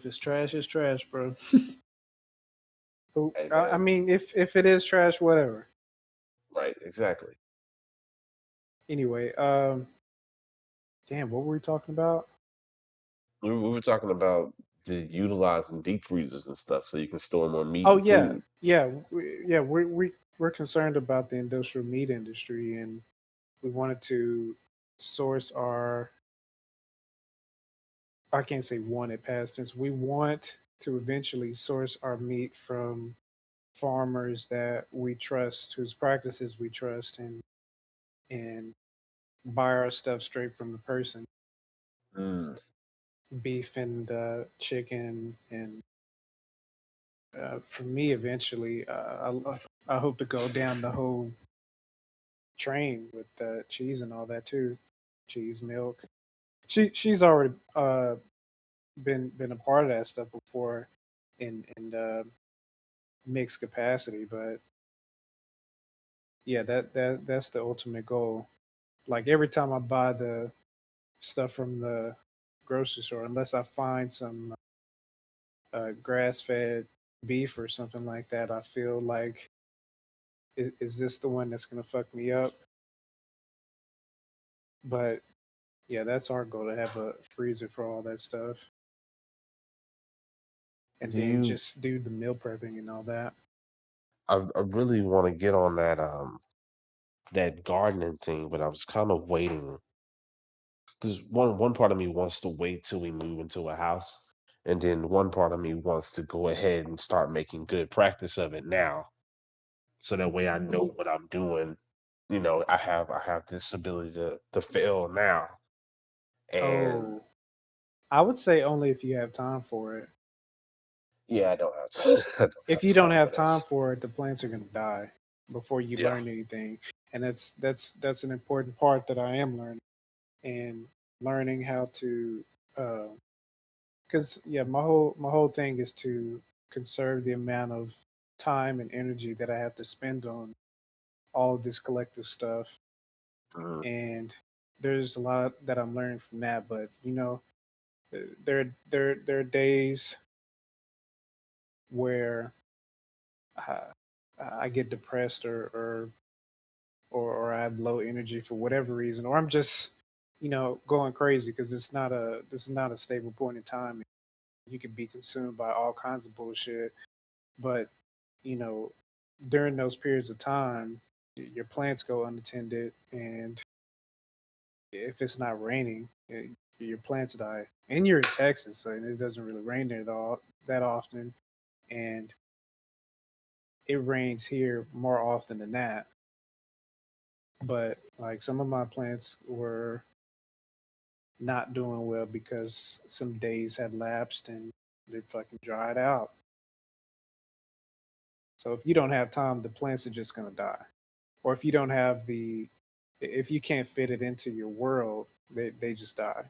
if it's trash, it's trash, bro. Hey I man, mean, if it is trash, whatever. right, exactly. Anyway, damn, what were we talking about? We were talking about the utilizing deep freezers and stuff so you can store more meat Oh and yeah, food. we're concerned about the industrial meat industry, and we wanted to source our. I can't say wanted past tense. We want to eventually source our meat from farmers that we trust, whose practices we trust, and buy our stuff straight from the person. Mm. Beef and chicken, and for me, eventually, I hope to go down the whole train with cheese and all that too. Cheese, milk. She's already been a part of that stuff before in mixed capacity, but yeah, that's the ultimate goal. Like every time I buy the stuff from the grocery store, unless I find some grass fed beef or something like that, I feel like is this the one that's gonna fuck me up? But yeah, that's our goal to have a freezer for all that stuff, and Do then you? just do the meal prepping and all that. I really want to get on that gardening thing, but I was kind of waiting because one part of me wants to wait till we move into a house, and then one part of me wants to go ahead and start making good practice of it now, so that way I know what I'm doing. I have this ability to fail now, and Oh, I would say only if you have time for it. yeah, I don't have time. I don't If have you don't time for have time this. for it, the plants are gonna die before you Yeah. learn anything, and that's an important part that I am learning, and learning how to because yeah, my whole thing is to conserve the amount of time and energy that I have to spend on all of this collective stuff. Mhm. And there's a lot that I'm learning from that. But there are days where I, I get depressed or I have low energy for whatever reason, or I'm just going crazy because this is not a stable point in time. You can be consumed by all kinds of bullshit, but you know during those periods of time, your plants go unattended, and if it's not raining, your plants die. And you're in Texas, and it doesn't really rain there at all that often, and it rains here more often than that. But like some of my plants were not doing well because some days had lapsed and they fucking dried out. So if you don't have time, the plants are just gonna die. Or if you don't have if you can't fit it into your world, they just die.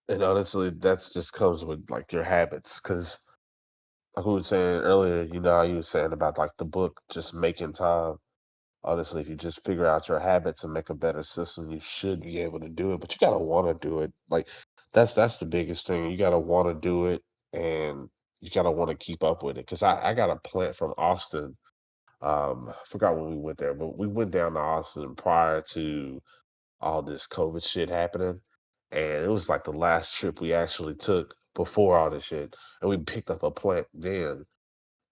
And honestly, that's just comes with like your habits, because like we were saying earlier, how you were saying about like the book, just making time. Honestly, if you just figure out your habits and make a better system, you should be able to do it. But you gotta want to do it. Like that's the biggest thing. You gotta want to do it, and you gotta want to keep up with it. Because I got a plant from Austin. I forgot when we went there, but we went down to Austin prior to all this COVID shit happening. And it was like the last trip we actually took before all this shit. And we picked up a plant then.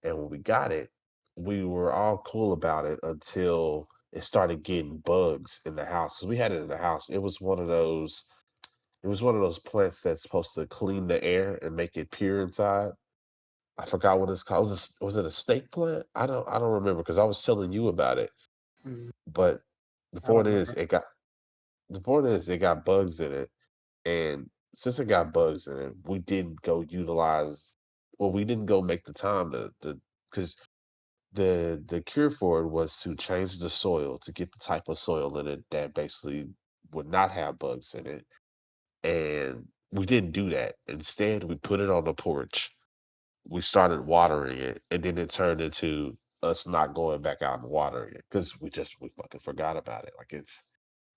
And when we got it, we were all cool about it until it started getting bugs in the house. 'Cause we had it in the house. It was one of those plants that's supposed to clean the air and make it pure inside. I forgot what it's called. Was it a snake plant? I don't remember because I was telling you about it. Mm, But the I don't point is remember. it got bugs in it. And since it got bugs in it, we didn't go make the time because the cure for it was to change the soil to get the type of soil in it that basically would not have bugs in it. And we didn't do that. Instead, we put it on the porch. We started watering it, and then it turned into us not going back out and watering it because we fucking forgot about it. Like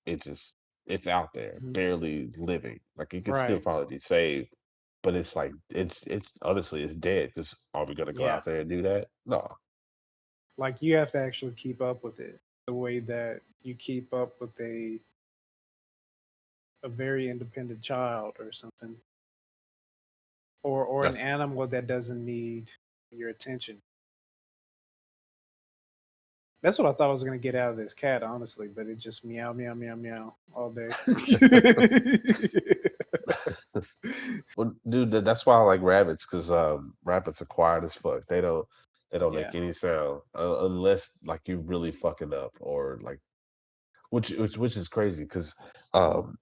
it just it's out there, Mhm. barely living. Like it could still Right. probably be saved, but it's like it's honestly it's dead. Because are we gonna go Yeah. out there and do that? No. Like you have to actually keep up with it the way that you keep up with a very independent child or something, or an That's animal that doesn't need your attention. That's what I thought I was gonna get out of this cat, honestly, but it just meow meow meow meow all day. well, dude. That's why I like rabbits because rabbits are quiet as fuck. They don't Yeah. make any sound unless like you really fucking up or like which is crazy because um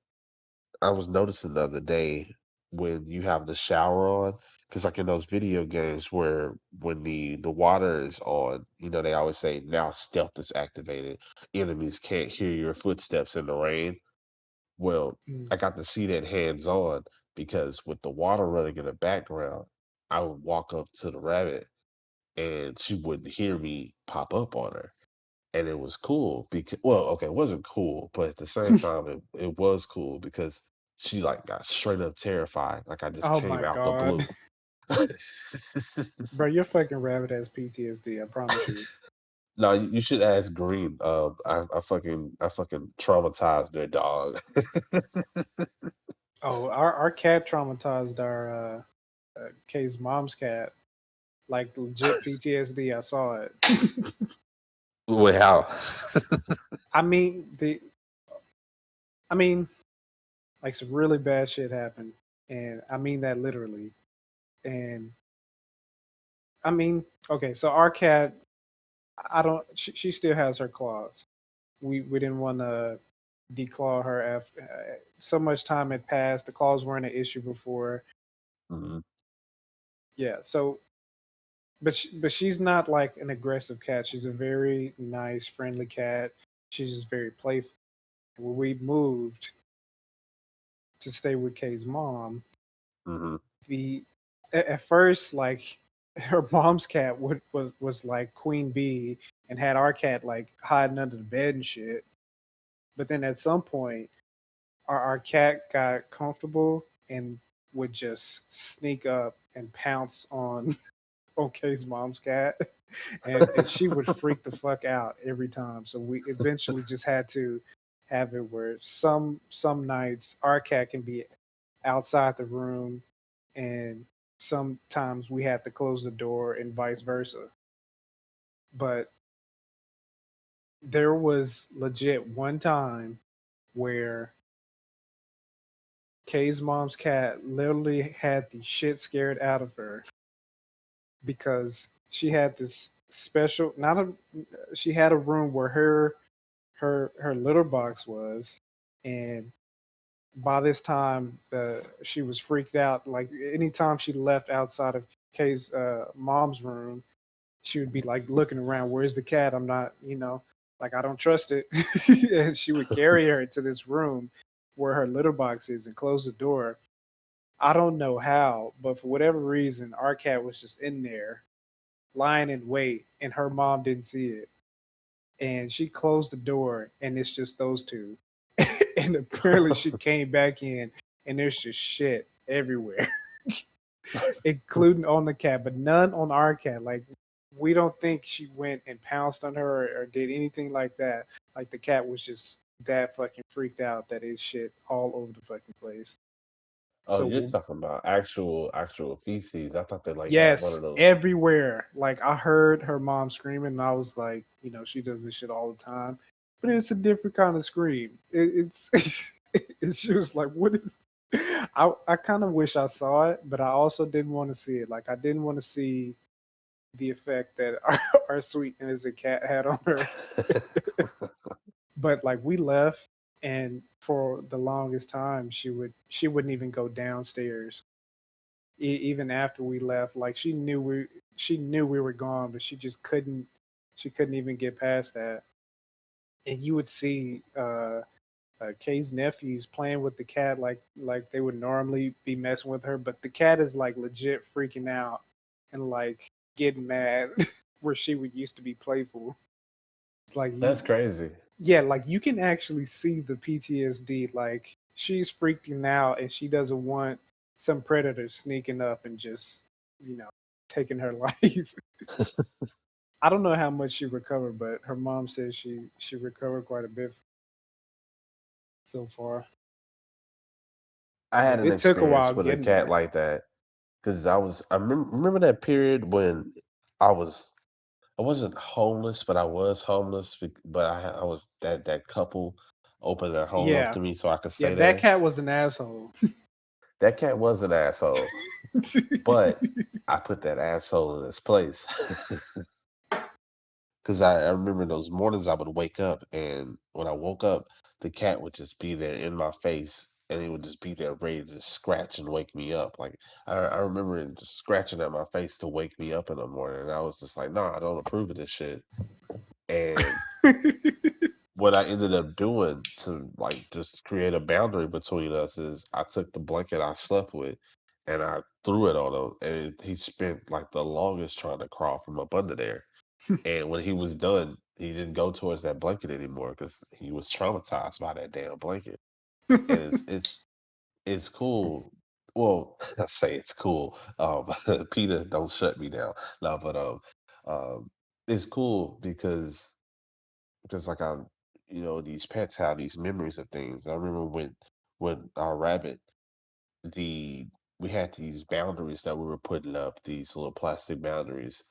I was noticing the other day when you have the shower on, because like in those video games where when the water is on, they always say now stealth is activated. Enemies can't hear your footsteps in the rain. Well, Mm. I got to see that hands on because with the water running in the background, I would walk up to the rabbit and she wouldn't hear me pop up on her. And it was cool because, well, okay, it wasn't cool, but at the same time, it was cool because she like got straight up terrified, like I just Oh came my out the god, blue. bro, your fucking rabbit has PTSD. I promise you. No, you should ask Green. I fucking traumatized their dog. Oh, our cat traumatized our Kay's mom's cat. Like legit PTSD. I saw it. Wait, how? I mean the. I mean, like some really bad shit happened, and I mean that literally. And I mean, okay, so our cat, I don't. She still has her claws. We didn't want to declaw her after so much time had passed. The claws weren't an issue before. Mhm, Yeah. So, but she's not like an aggressive cat. She's a very nice, friendly cat. She's just very playful. When we moved to stay with Kay's mom, mhm. the at first like her mom's cat was like queen bee and had our cat like hiding under the bed and shit. But then at some point, our cat got comfortable and would just sneak up and pounce on OK's mom's cat, and she would freak the fuck out every time. So we eventually just had to have it where some nights our cat can be outside the room, and sometimes we had to close the door and vice versa. But there was legit one time where Kay's mom's cat literally had the shit scared out of her because she had this special not a she had a room where her litter box was, and by this time she was freaked out. Like anytime she left outside of Kay's mom's room, she would be like looking around, where's the cat? I'm not, like I don't trust it. And she would carry her into this room where her litter box is and close the door. I don't know how, but for whatever reason, our cat was just in there lying in wait, and her mom didn't see it. And she closed the door, and it's just those two. And apparently, she came back in, and there's just shit everywhere, including on the cat, but none on our cat. Like, we don't think she went and pounced on her or did anything like that. Like, the cat was just that fucking freaked out that it's shit all over the fucking place. Oh, you're So talking about actual feces. I thought they like had one yes, of those. everywhere. Like I heard her mom screaming, and I was like, she does this shit all the time, but it's a different kind of scream. It's she was like, "What is?" I kind of wish I saw it, but I also didn't want to see it. Like I didn't want to see the effect that our sweet innocent cat had on her. But like we left, and for the longest time, she wouldn't even go downstairs even after we left. Like she knew we were gone, but she couldn't even get past that. And you would see Kay's nephews playing with the cat like they would normally be messing with her, but the cat is like legit freaking out and like getting mad where she would used to be playful. It's like That's crazy. yeah, like you can actually see the PTSD. Like she's freaking out and she doesn't want some predator sneaking up and just, you know, taking her life. I don't know how much she recovered, but her mom says she recovered quite a bit so far. I had But an it took a while experience with a getting cat there. like that because remember that period when I was I wasn't homeless, but I was homeless. But I was that couple opened their home up Yeah. to me so I could Yeah, stay that there. cat was an asshole. That cat was an asshole, but I put that asshole in his place. Because I remember those mornings I would wake up, and when I woke up, the cat would just be there in my face, and he would just be there ready to scratch and wake me up. Like I remember him just scratching at my face to wake me up in the morning, and I was just like, "No, I don't approve of this shit." And what I ended up doing to like just create a boundary between us is I took the blanket I slept with and I threw it on him, and he spent like the longest trying to crawl from up under there. And when he was done, he didn't go towards that blanket anymore because he was traumatized by that damn blanket. And it's cool. Well, I say it's cool. Peter, don't shut me down. No, but um, it's cool because like these pets have these memories of things. I remember with our rabbit, the we had these boundaries that we were putting up, these little plastic boundaries,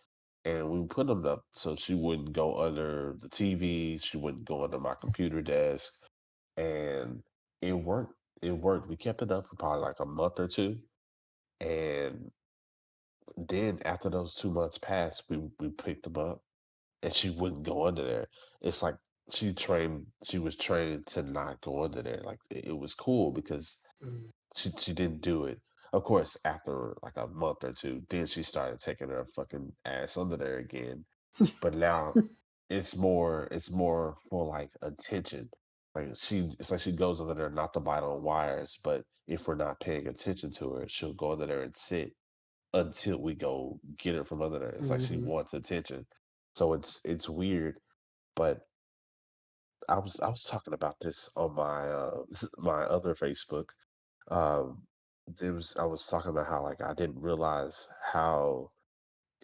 and we put them up so she wouldn't go under the TV, she wouldn't go under my computer desk, and it worked. It worked. We kept it up for probably like a month or two, and then after those 2 months passed, we picked them up, and she wouldn't go under there. It's like she was trained to not go under there. Like it was cool because Mm, she didn't do it. Of course, after like a month or two, then she started taking her fucking ass under there again. But now it's more for like attention. Like it's like she goes under there not to bite on wires, but if we're not paying attention to her, she'll go under there and sit until we go get her from under there. It's like she mhm. wants attention. So it's weird, but I was talking about this on my my other Facebook. Um, I was talking about how like I didn't realize how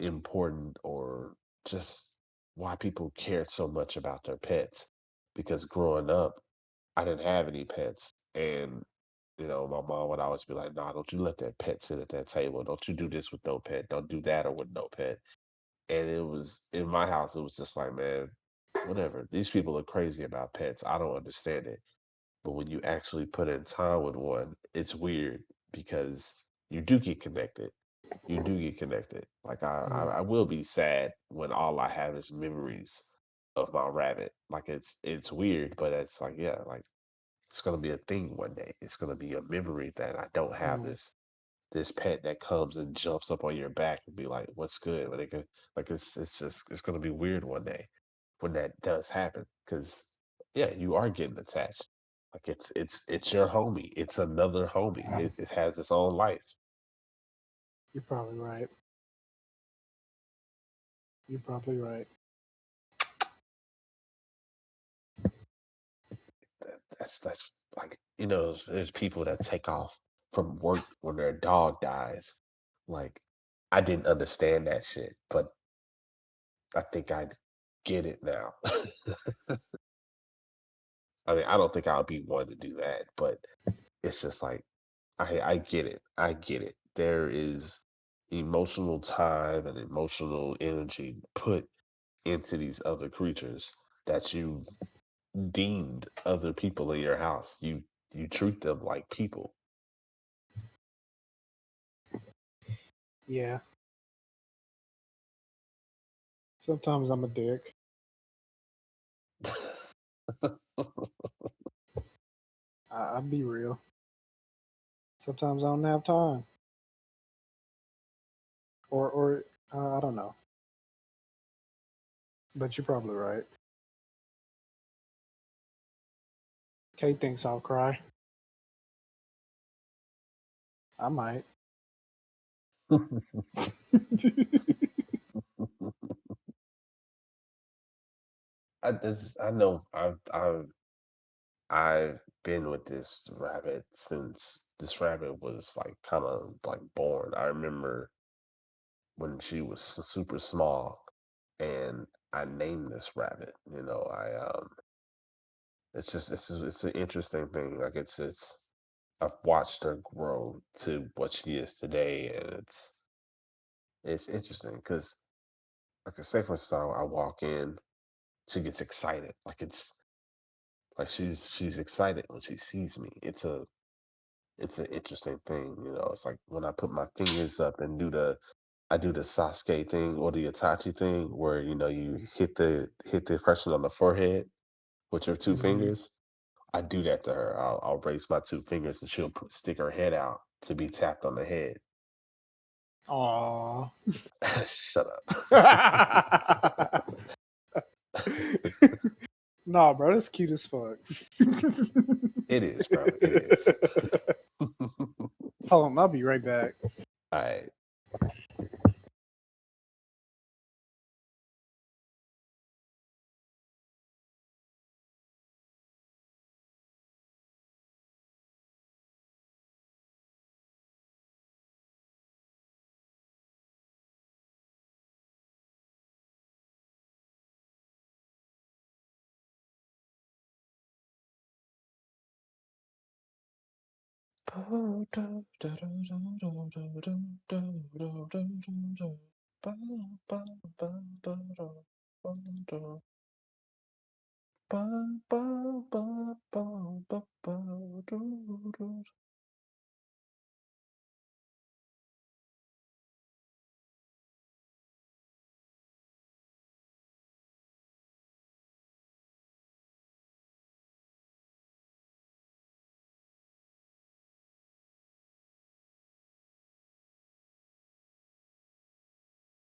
important or just why people cared so much about their pets because growing up I didn't have any pets and my mom would always be like, "Nah, don't you let that pet sit at that table. Don't you do this with no pet. Don't do that or with no pet." And it was in my house, it was just like, man, whatever. These people are crazy about pets. I don't understand it. But when you actually put in time with one, it's weird because you do get connected. You do get connected. Like Mm, I will be sad when all I have is memories of my rabbit. Like it's weird, but it's like, yeah, like it's gonna be a thing one day. It's gonna be a memory that I don't have mm, this pet that comes and jumps up on your back and be like, "What's good?" But like it's gonna be weird one day when that does happen. Because yeah, you are getting attached. Like it's your homie. It's another homie. It has its own life. you're probably right. You're probably right. That's like there's people that take off from work when their dog dies. Like I didn't understand that shit, but I think I get it now. I mean, I don't think I'll be one to do that, but it's just like I get it. I get it. There is emotional time and emotional energy put into these other creatures that you deemed other people in your house. You treat them like people. Yeah. Sometimes I'm a dick. I'll be real. Sometimes I don't have time, or I don't know. But you're probably right. Kate thinks I'll cry. I might. I know I've been with this rabbit since this rabbit was like kind of like born. I remember when she was super small, and I named this rabbit. It's an interesting thing. Like it's I've watched her grow to what she is today, and it's interesting because like I say, for instance, I walk in, she gets excited. Like she's excited when she sees me. It's an interesting thing. It's like when I put my fingers up and I do the Sasuke thing or the Itachi thing where you hit the person on the forehead with your two Hmm. fingers. I do that to her. I'll raise my two fingers and she'll stick her head out to be tapped on the head. Aw. Shut up. Nah, bro, that's cute as fuck. It is, bro. It is. All Hold on, I'll be right back. right.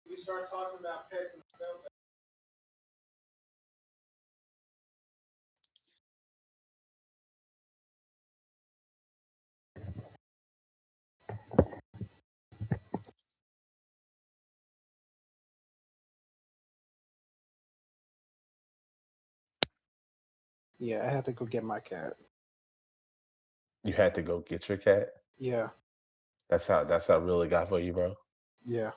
We start talking about pets and stuff. Yeah, I had to go get my cat. You had to go get your cat. Yeah, That's how real it got for you, bro. yeah.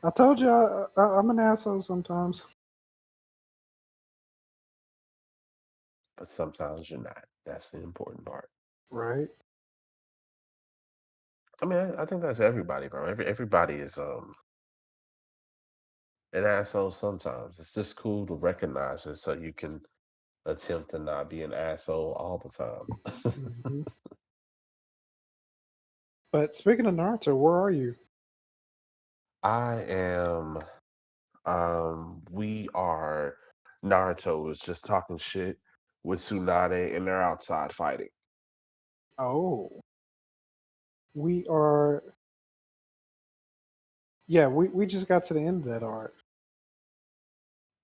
I told you I'm an asshole sometimes. But sometimes you're not. That's the important part. Right? I mean, I think that's everybody, bro. Everybody is an asshole sometimes. It's just cool to recognize it so you can attempt to not be an asshole all the time. Hmm. But speaking of Naruto, where are you? I am we are Naruto was just talking shit with Tsunade and they're outside fighting. Oh, we are. Yeah, we just got to the end of that arc.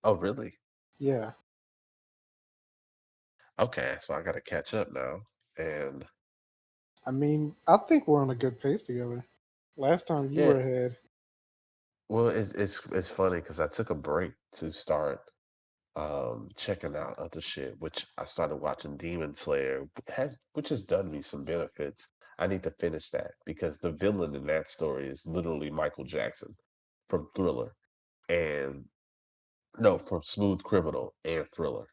Oh, really? Yeah. Okay, so I gotta catch up now. And I mean, I think we're on a good pace together. Last time you yeah, were ahead. well, it's funny because I took a break to start checking out other shit, which I started watching Demon Slayer, which has done me some benefits. I need to finish that because the villain in that story is literally Michael Jackson from Thriller, and no, from Smooth Criminal and Thriller.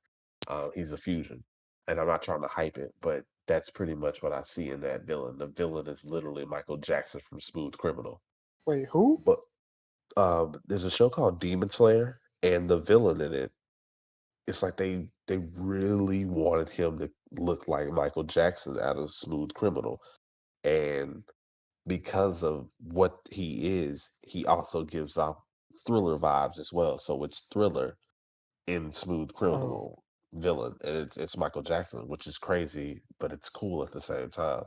He's a fusion, and I'm not trying to hype it, but that's pretty much what I see in that villain. The villain is literally Michael Jackson from Smooth Criminal. Wait, who? But there's a show called Demon Slayer, and the villain in it, it's like they really wanted him to look like Michael Jackson out of Smooth Criminal, and because of what he is, he also gives off Thriller vibes as well. So it's Thriller in Smooth Oh, Criminal villain, and it's Michael Jackson, which is crazy, but it's cool at the same time.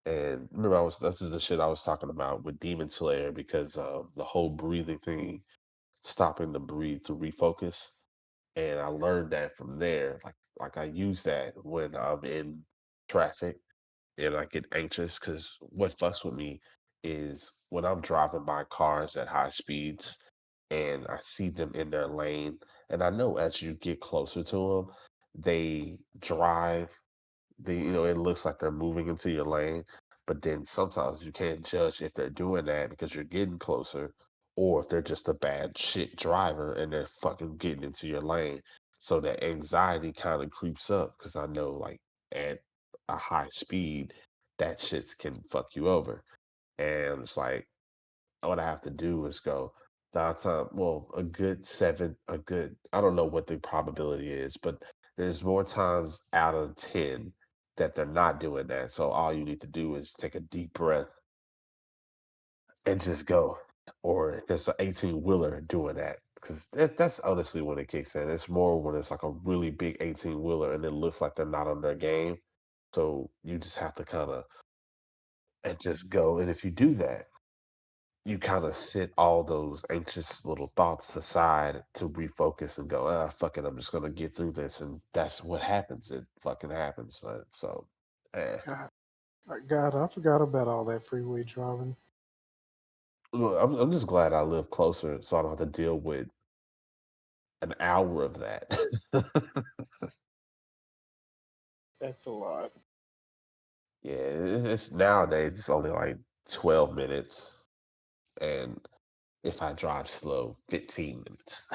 And remember, this is the shit I was talking about with Demon Slayer because the whole breathing thing, stopping to breathe to refocus, and I learned that from there. Like I use that when I'm in traffic and I get anxious because what fucks with me is when I'm driving by cars at high speeds and I see them in their lane, and I know as you get closer to them, they drive. It looks like they're moving into your lane, but then sometimes you can't judge if they're doing that because you're getting closer, or if they're just a bad shit driver and they're fucking getting into your lane. So that anxiety kind of creeps up because I know like at a high speed, that shit can fuck you over. And it's like what I have to do is go nine time, well, I don't know what the probability is, but there's more times out of 10 that they're not doing that. So all you need to do is take a deep breath and just go. Or if there's an 18 wheeler doing that, because that's honestly when it kicks in. It's more when it's like a really big 18 wheeler and it looks like they're not on their game. So you just have to kind of and just go. And if you do that, you kind of set all those anxious little thoughts aside to refocus and go, ah, fuck it, I'm just gonna get through this, and that's what happens. It fucking happens. So, eh. God, I forgot about all that freeway driving. Well, I'm just glad I live closer, so I don't have to deal with an hour of that. That's a lot. Yeah, it's nowadays it's only like 12 minutes, and if I drive slow, 15 minutes.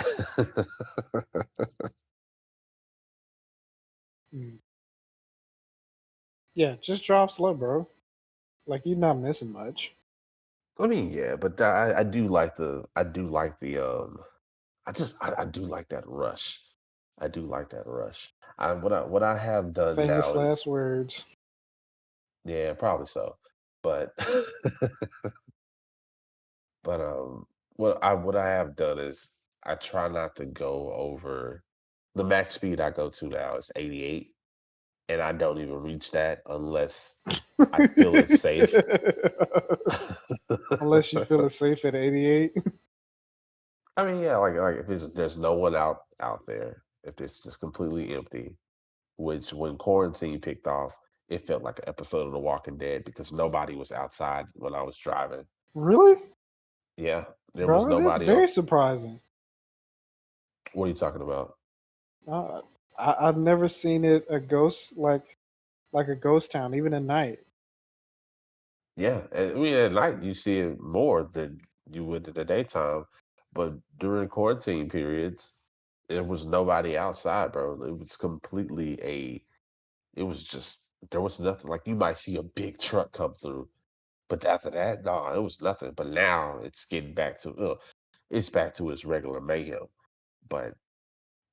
Mm. Yeah, just drive slow, bro. Like you're not missing much. I mean, yeah, but I do like that rush. I do like that rush. What I have done Famous now last is, words. yeah, probably so. But but what I have done is I try not to go over the max speed I go to now is 88, and I don't even reach that unless I feel it's safe. Unless you feel it safe at 88. I mean, yeah, like if there's no one out there, if it's just completely empty, which when quarantine picked off, it felt like an episode of The Walking Dead because nobody was outside when I was driving. Really? Yeah, there was Bro, that's nobody on. very surprising. What are you talking about? Uh, I've never seen it a ghost like a ghost town, even at night. Yeah, I mean at night you see it more than you would in the daytime, but during quarantine periods, there was nobody outside, bro. It was completely it was just there was nothing. Like you might see a big truck come through, but after that, no, it was nothing. But now it's getting back to it's back to its regular mayhem. But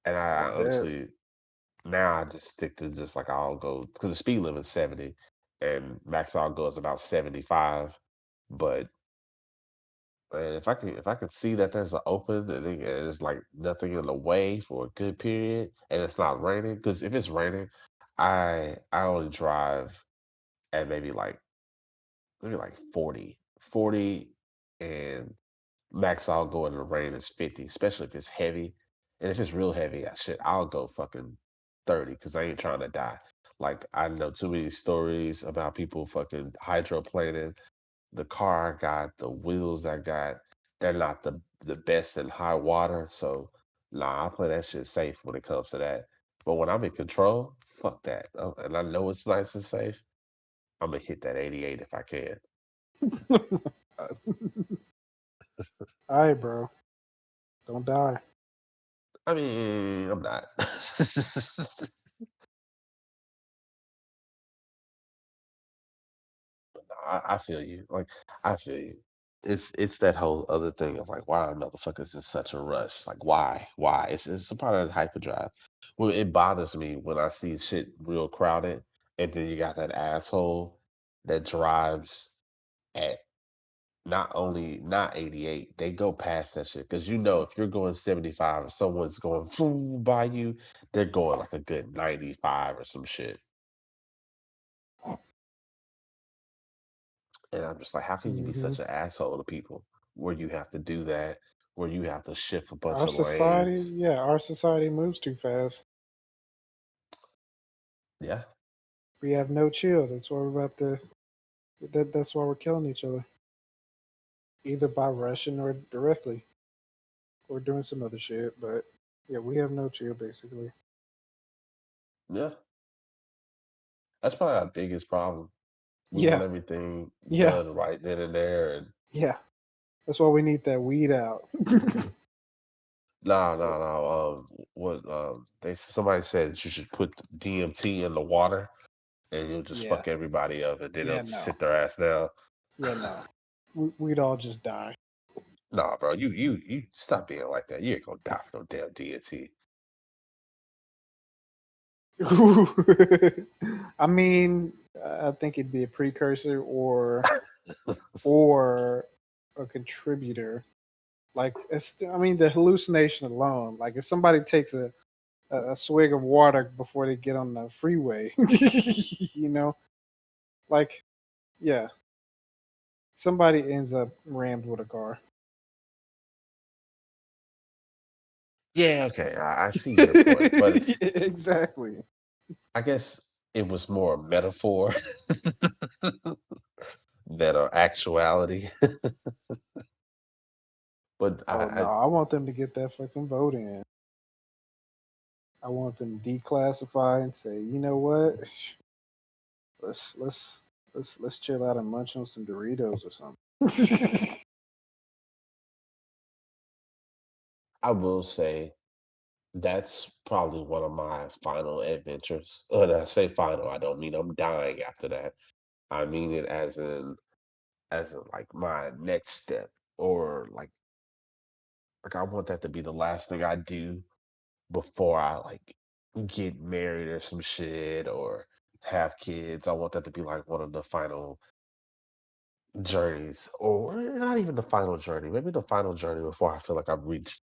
and I I bet. honestly now I just stick to just like I'll go because the speed limit's 70 and max I'll go is about 75. But and if I can see that there's an open and there's like nothing in the way for a good period and it's not raining, because if it's raining, I only drive at maybe like 40, and max I'll go in the rain is 50, especially if it's heavy. And if it's real heavy, I'll go fucking 30 because I ain't trying to die. Like I know too many stories about people fucking hydroplaning. The car I got, the wheels I got, they're not the best in high water. So nah, I play that shit safe when it comes to that. But when I'm in control, fuck that. And I know it's nice and safe. I'm gonna hit that 88 if I can. All right, bro. Don't die. I mean, I'm not. I feel you. Like, I feel you. It's that whole other thing of like, why are motherfuckers in such a rush? Like, why? Why? It's a part of the hyperdrive. Well, it bothers me when I see shit real crowded, and then you got that asshole that drives at not 88. They go past that shit because if you're going 75 and someone's going by you, they're going like a good 95 or some shit. And I'm just like, how can you be Hmm. such an asshole to people where you have to do that, where you have to shift a bunch Our of society, lanes? yeah, our society moves too fast. Yeah. We have no chill. That's why we're about to. That's why we're killing each other, either by rushing or directly. or doing some other shit. But yeah, we have no chill basically. Yeah, that's probably our biggest problem. We want Yeah, everything yeah, done right then and there, and yeah. That's why we need that weed out. no, no, no. What they somebody said that you should put DMT in the water, and you'll just Yeah, fuck everybody up, and then they'll yeah, just no, sit their ass down. yeah, no. We'd all just die. Nah, bro, you stop being like that. You ain't gonna die for no damn DMT. I mean, I think it'd be a precursor or a contributor. Like, I mean, the hallucination alone. Like, if somebody takes a swig of water before they get on the freeway, you know, like, yeah, somebody ends up rammed with a car. Yeah, okay, I see your point, but Exactly. I guess it was more a metaphor than an actuality. But Oh no, I want them to get that fucking vote in. I want them to declassify and say, you know what? Let's let's let's chill out and munch on some Doritos or something. I will say that's probably one of my final adventures. When I say final, I don't mean I'm dying after that. I mean it as in like my next step, or like I want that to be the last thing I do before I like get married or some shit or have kids. I want that to be like one of the final journeys, or not even the final journey, maybe the final journey before I feel like I've reached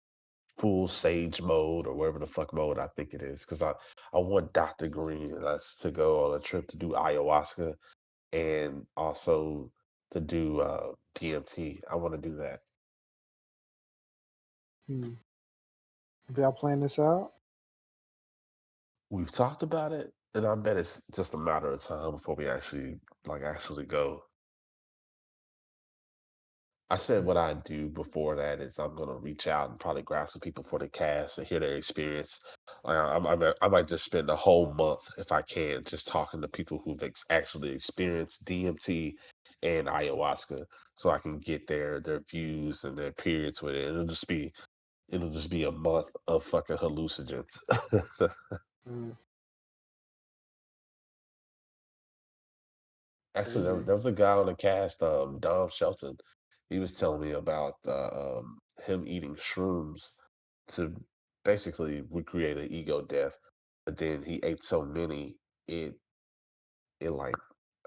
full sage mode or whatever the fuck mode I think it is. Because I want Dr. Green and us to go on a trip to do ayahuasca and also to do DMT. I want to do that. Hmm. Have y'all planned this out? We've talked about it, and I bet it's just a matter of time before we actually go. I said what I do before that is I'm gonna reach out and probably grab some people for the cast and hear their experience. I might just spend a whole month if I can just talking to people who've actually experienced DMT and ayahuasca, so I can get their views and their periods with it. It'll just be a month of fucking hallucinogens. Mm, Actually, there, crazy. there was a guy on the cast, Dom Shelton. He was telling me about him eating shrooms to basically recreate an ego death, but then he ate so many, it it like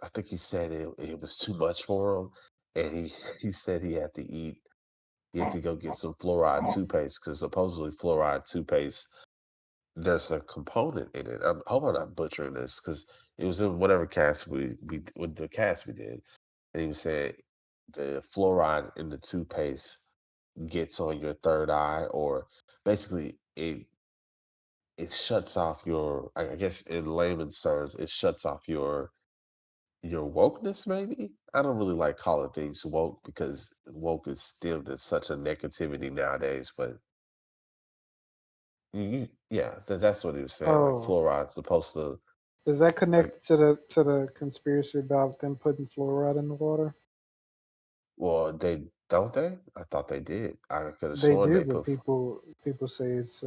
I think he said it was too much for him, and he said he had to go get some fluoride toothpaste because supposedly fluoride toothpaste there's a component in it. I hope I'm not butchering this because it was in whatever cast we with the cast we did, and he was saying the fluoride in the toothpaste gets on your third eye, or basically it shuts off your. I guess in layman's terms, it shuts off your wokeness. Maybe I don't really like calling things woke because woke is still there's such a negativity nowadays, but yeah, that's what he was saying. Like Oh, fluoride's supposed to is that like. connected to the conspiracy about them putting fluoride in the water? Well, they don't they? I thought they did. I could have They sworn do, they but put. people say it's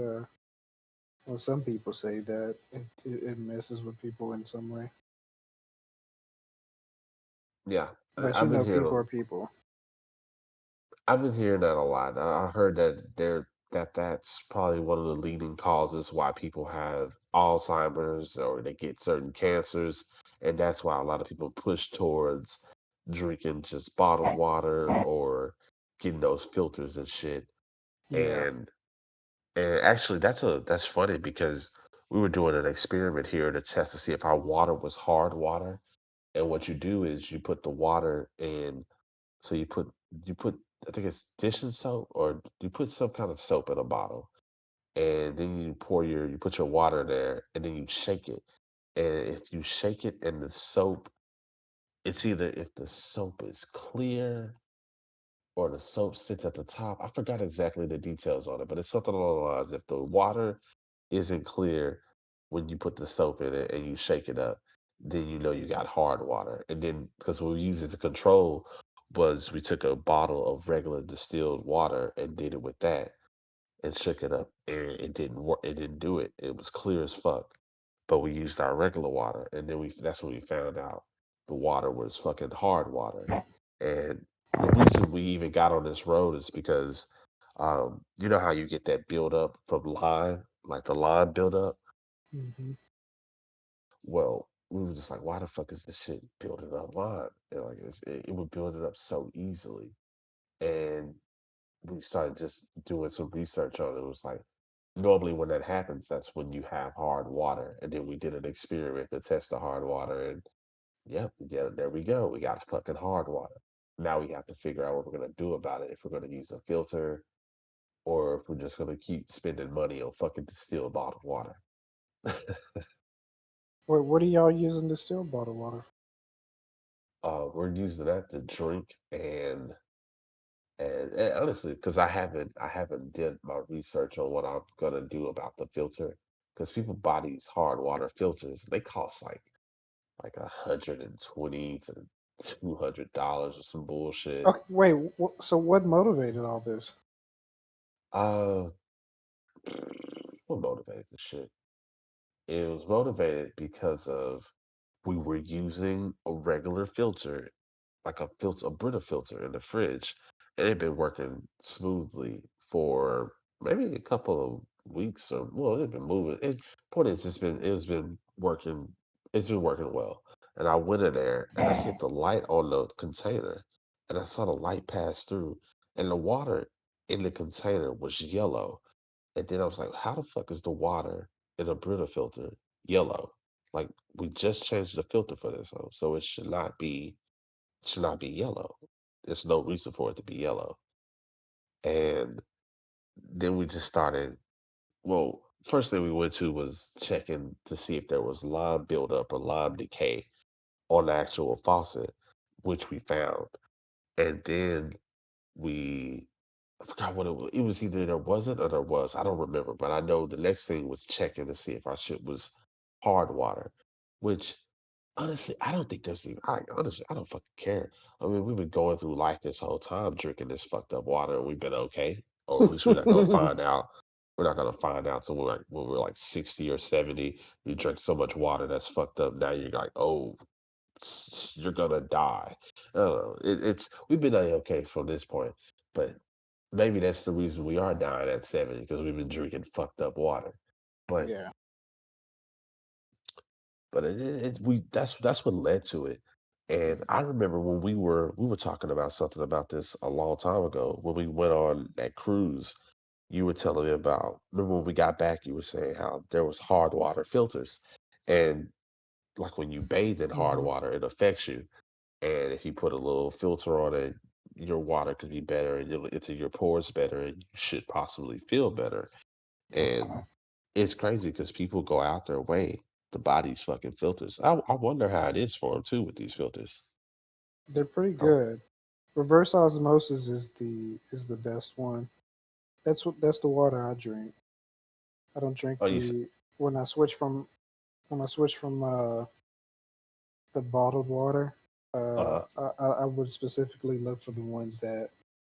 well, some people say that it messes with people in some way. Yeah, But I've been people hearing. are people. I've been hearing that a lot. I heard that's probably one of the leading causes why people have Alzheimer's or they get certain cancers, and that's why a lot of people push towards drinking just bottled water or getting those filters and shit. Yeah. And and actually, that's funny because we were doing an experiment here to test to see if our water was hard water. And what you do is you put the water in so you put I think it's dish and soap or you put some kind of soap in a bottle and then you put your water there and then you shake it. And if you shake it and the soap, it's either if the soap is clear or the soap sits at the top. I forgot exactly the details on it, but it's something along the lines. If the water isn't clear when you put the soap in it and you shake it up, then you know you got hard water. And then because what we used as a control was we took a bottle of regular distilled water and did it with that and shook it up, and it didn't work. It didn't do it. It was clear as fuck. But we used our regular water, and then we that's when we found out the water was fucking hard water. And the reason we even got on this road is because you know how you get that buildup from lime, like the lime buildup. Hmm. Well, we were just like, why the fuck is this shit building up lime? And like it would build it up so easily. And we started just doing some research on it. It was like normally when that happens, that's when you have hard water. And then we did an experiment to test the hard water, and yep, yeah, there we go. We got fucking hard water. Now we have to figure out what we're gonna do about it. If we're gonna use a filter, or if we're just gonna keep spending money on fucking distilled bottled water. What are y'all using distilled bottled water? We're using that to drink and honestly, because I haven't did my research on what I'm gonna do about the filter. Because people buy these hard water filters, they cost like $120 to $200 or some bullshit. Okay, wait. So what motivated all this? Uh, what motivated the shit? It was motivated because of we were using a regular filter, like a Brita filter in the fridge, and it had been working smoothly for maybe a couple of weeks or well, it's been moving. Point is, it's been working. It's been working well. And I went in there and I hit the light on the container, and I saw the light pass through, and the water in the container was yellow. And then I was like, how the fuck is the water in a Brita filter yellow? Like we just changed the filter for this, so it should not be yellow. There's no reason for it to be yellow. And then we just started. Well, first thing we went to was checking to see if there was lime buildup or lime decay on the actual faucet, which we found. And then we I forgot what it was. It was either there wasn't or there was. I don't remember, but I know the next thing was checking to see if our shit was hard water, which honestly, I don't think there's even. Honestly, I don't fucking care. I mean, we've been going through life this whole time drinking this fucked up water, and we've been okay. Or at least we're not gonna find out. We're not gonna find out till when we're like 60 or 70. You drink so much water that's fucked up. Now you're like, oh, you're gonna die. I don't know. It's we've been okay from this point, but maybe that's the reason we are dying at 70 because we've been drinking fucked up water. But Yeah. we that's what led to it. And I remember when we were talking about something about this a long time ago when we went on that cruise. You were telling me about remember when we got back, you were saying how there was hard water filters, and like when you bathe in hard Hmm. water, it affects you. And if you put a little filter on it, your water could be better and it'll enter your pores better and you should possibly feel better. And it's crazy because people go out their way to buy these fucking filters. I wonder how it is for them too with these filters. They're pretty Oh, good. Reverse osmosis is the best one. That's the water I drink. I don't drink oh you, the when I switch from when I switch from the bottled water. I would specifically look for the ones that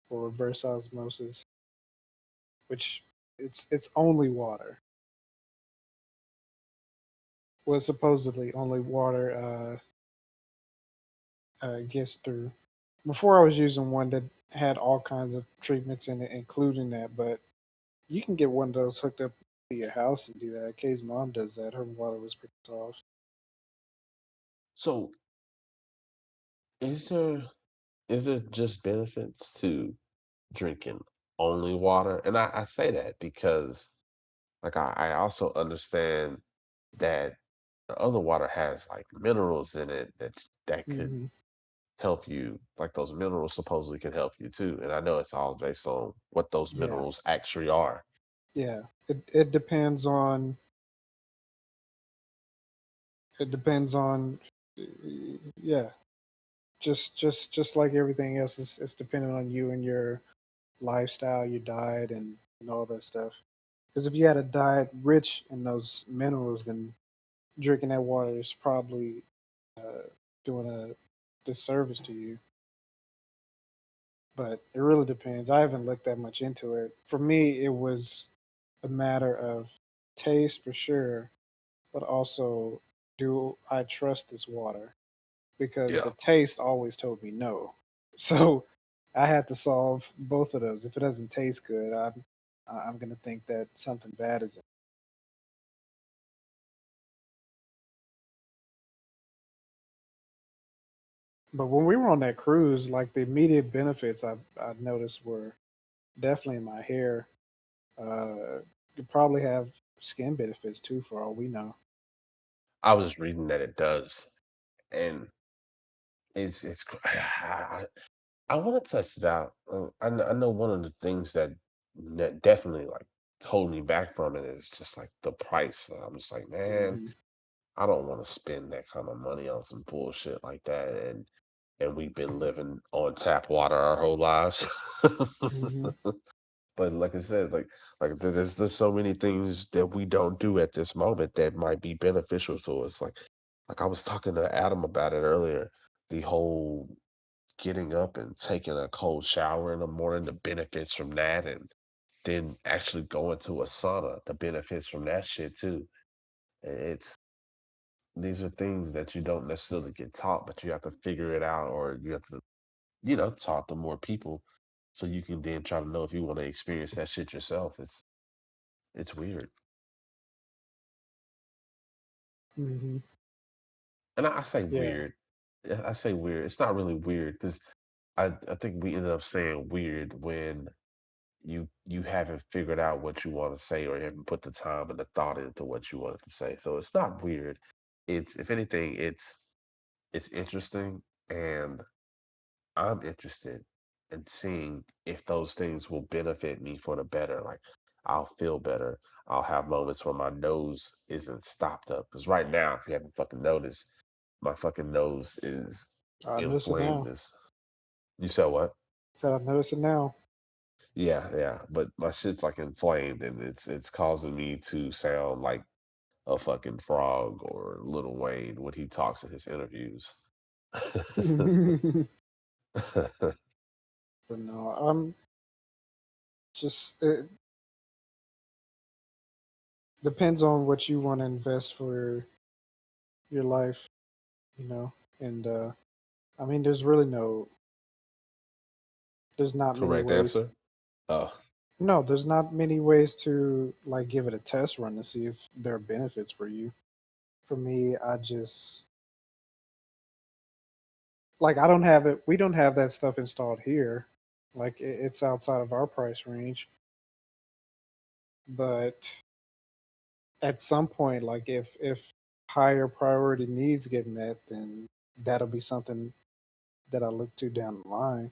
for reverse osmosis, which it's only water. Well, supposedly only water gets through. Before I was using one that had all kinds of treatments in it, including that, but you can get one of those hooked up to your house and do that. Kay's mom does that. Her water was pretty soft. so is there is there just benefits to drinking only water? And I say that because like I also understand that the other water has like minerals in it that could Hmm. help you. Like those minerals supposedly can help you too. And I know it's all based on what those Yeah, minerals actually are. yeah. It depends on it depends on yeah. Just like everything else, it's dependent on you and your lifestyle, your diet, and all that stuff. Because if you had a diet rich in those minerals, then drinking that water is probably uh, doing a disservice to you. But it really depends. I haven't looked that much into it. For me, it was a matter of taste for sure, but also, do I trust this water? Because Yeah. the taste always told me no. So I had to solve both of those. If it doesn't taste good, I'm gonna think that something bad is in it. But when we were on that cruise, like the immediate benefits I noticed were definitely in my hair. You probably have skin benefits too, for all we know. I was reading that it does, and I want to test it out. I know one of the things that definitely like hold me back from it is just like the price. I'm just like, man, Hmm. I don't want to spend that kind of money on some bullshit like that. And we've been living on tap water our whole lives. Hmm. But like I said, there's so many things that we don't do at this moment that might be beneficial to us. Like I was talking to Adam about it earlier, the whole getting up and taking a cold shower in the morning, the benefits from that, and then actually going to a sauna, the benefits from that shit too. It's these are things that you don't necessarily get taught, but you have to figure it out, or you have to, talk to more people so you can then try to know if you want to experience that shit yourself. It's weird. Hmm. And I say Yeah. weird. I say weird. It's not really weird because I think we ended up saying weird when you haven't figured out what you want to say or you haven't put the time and the thought into what you wanted to say. So it's not weird. It's if anything, it's interesting, and I'm interested in seeing if those things will benefit me for the better. Like I'll feel better. I'll have moments where my nose isn't stopped up. Because right now, if you haven't fucking noticed, my fucking nose is I notice it inflamed. now. This you said what? Said I notice it now. Yeah, yeah. But my shit's like inflamed and it's causing me to sound like a fucking frog or Lil Wayne when he talks in his interviews. But no, I'm just it depends on what you want to invest for your life, you know. And I mean, there's not many Correct ways. answer? Oh, No, there's not many ways to like give it a test run to see if there are benefits for you. For me, I just like I don't have it. We don't have that stuff installed here. Like it's outside of our price range. But at some point, like if higher priority needs get met, then that'll be something that I look to down the line.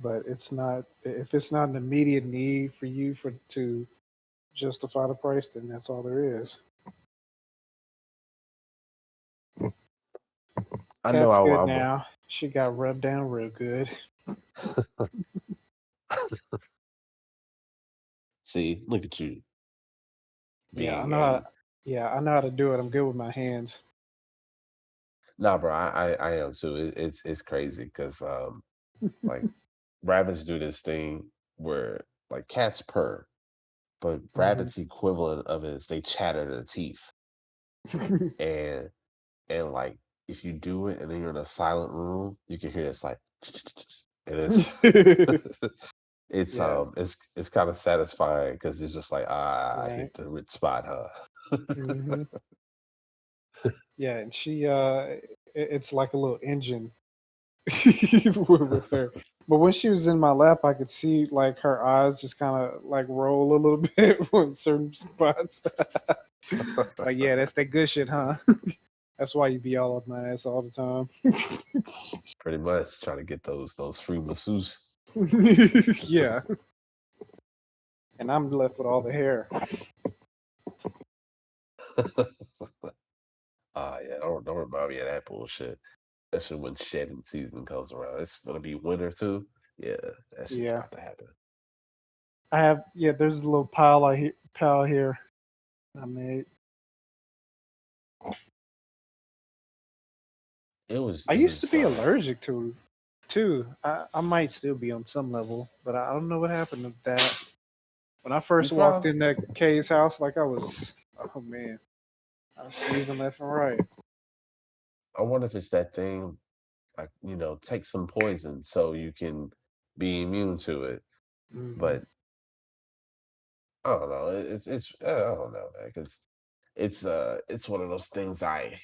But it's not if it's not an immediate need for you for to justify the price, then that's all there is. I know Cat's good I now. She got rubbed down real good. see, look at you Yeah, I being know how. a Yeah, I know how to do it. I'm good with my hands. nah, bro. I am too. It's crazy because like rabbits do this thing where like cats purr, but Hmm. rabbits equivalent of it is they chatter their teeth, and like if you do it and then you're in a silent room, you can hear it's like and it's Yeah, it's kind of satisfying because it's just like I right. hit the rich spot, huh? Hmm. Yeah, and she it's like a little engine with her. But when she was in my lap, I could see like her eyes just kind of like roll a little bit on certain spots. Like, yeah, that's that good shit, huh? That's why you be all up my ass all the time. Pretty much trying to get those free masseuse. Yeah, and I'm left with all the hair. Yeah, don't remind me of that bullshit. Especially when shedding season comes around. It's gonna be winter too. Yeah, that shit's Yeah, about to happen. I have. Yeah, there's a little pile here I made. I It used to was be allergic to, too. I might still be on some level, but I don't know what happened to that. When I you first walked probably in that K's house, like I was, oh man, I was sneezing left and right. I wonder if it's that thing like, take some poison so you can be immune to it. Hmm. But I don't know. I don't know, man, because it's one of those things I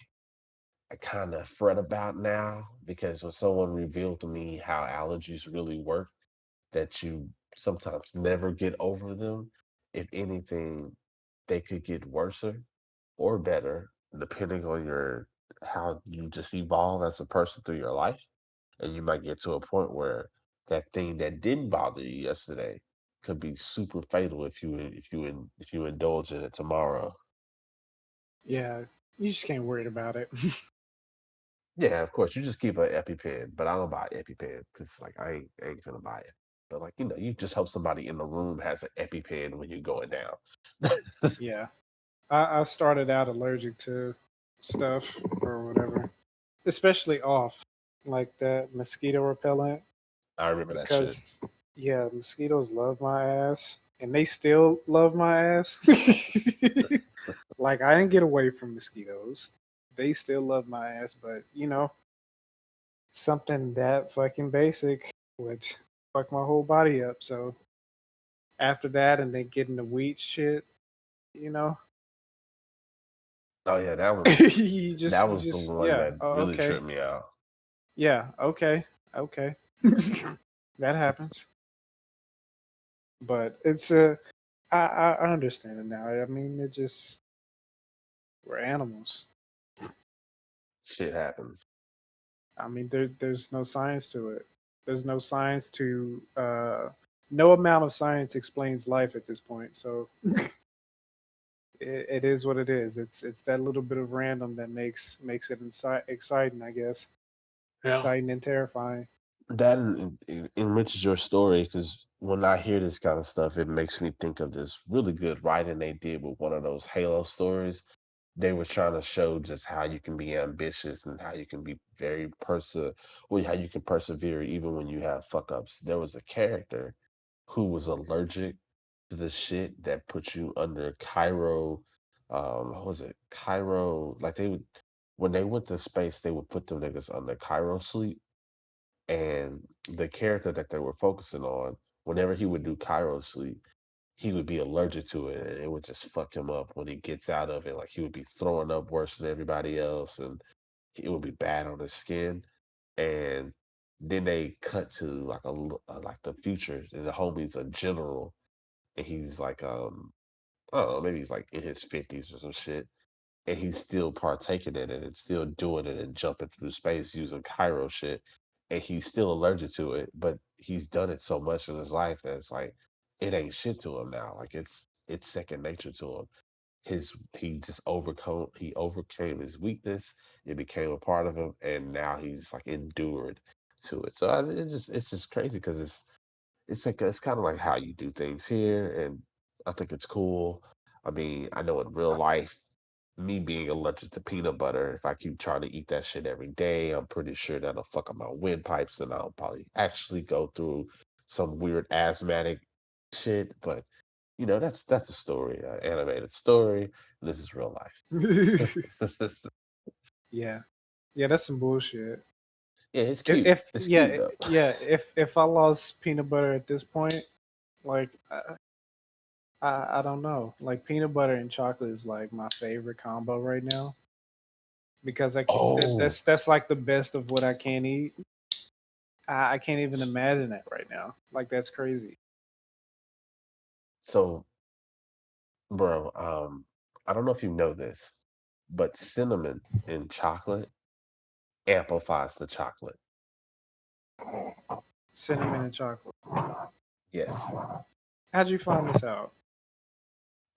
kind of fret about now because when someone revealed to me how allergies really work, that you sometimes never get over them. If anything, they could get worse or better depending on your how you just evolve as a person through your life. And you might get to a point where that thing that didn't bother you yesterday could be super fatal if you indulge in it tomorrow. Yeah, you just can't worry about it. Yeah, of course, you just keep an EpiPen, but I don't buy EpiPen because like I ain't gonna buy it. But like you just hope somebody in the room has an EpiPen when you're going down. Yeah, I started out allergic to stuff or whatever, especially off like that mosquito repellent I remember that shit. because yeah, mosquitoes love my ass and they still love my ass. Like I didn't get away from mosquitoes. They still love my ass, but something that fucking basic would fuck my whole body up. So after that and then getting the wheat shit, you know, Oh yeah, you that just was the one yeah, that oh, really okay. tripped me out. Yeah, okay. Okay. That happens. But it's I understand it now. I mean it just we're animals. Shit happens. I mean there's no science to it. There's no science to no amount of science explains life at this point. So it is what it is. It's that little bit of random that makes it exciting, I guess. Yeah. Exciting and terrifying. That enriches your story because when I hear this kind of stuff, it makes me think of this really good writing they did with one of those Halo stories. They were trying to show just how you can be ambitious and how you can be well, how you can persevere even when you have fuck ups. There was a character who was allergic to the shit that put you under Cairo. What was it? Cairo, like they would when they went to space, they would put them niggas under Cairo sleep, and the character that they were focusing on, whenever he would do Cairo sleep, he would be allergic to it, and it would just fuck him up when he gets out of it. Like he would be throwing up worse than everybody else, and it would be bad on his skin. And then they cut to like the future, and the homie's a general, and he's like I don't know, maybe he's like in his 50s or some shit, and he's still partaking in it and still doing it and jumping through space using Cairo shit. And he's still allergic to it, but he's done it so much in his life that it's like it ain't shit to him now. Like it's second nature to him. He overcame his weakness. It became a part of him, and now he's like endured to it. So it's just crazy because it's like it's kind of like how you do things here, and I think it's cool. I mean, I know in real life, me being allergic to peanut butter, if I keep trying to eat that shit every day, I'm pretty sure that'll fuck up my windpipes, and I'll probably actually go through some weird asthmatic shit. But that's a story, an animated story. And this is real life. Yeah. Yeah, that's some bullshit. Yeah, it's If, cute. if It's cute yeah, though. yeah, if I lost peanut butter at this point, like I don't know. Like peanut butter and chocolate is like my favorite combo right now because I can, Oh, that's like the best of what I can eat. I can't even imagine that right now. Like that's crazy. so bro, I don't know if you know this, but cinnamon in chocolate amplifies the chocolate. Cinnamon and chocolate. Yes, How'd you find this out?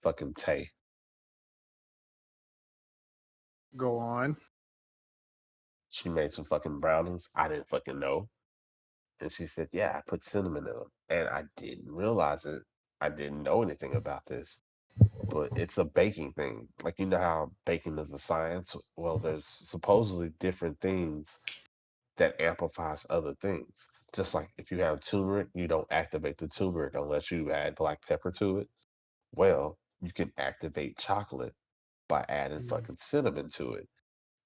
fucking Tay. Go on. She made some fucking brownies. I didn't fucking know. And she said, "Yeah, I put cinnamon in them." And I didn't realize it. I didn't know anything about this, but it's a baking thing. Like, you know how baking is a science? Well, there's supposedly different things that amplifies other things. Just like if you have turmeric, you don't activate the turmeric unless you add black pepper to it. Well, you can activate chocolate by adding Mm. fucking cinnamon to it,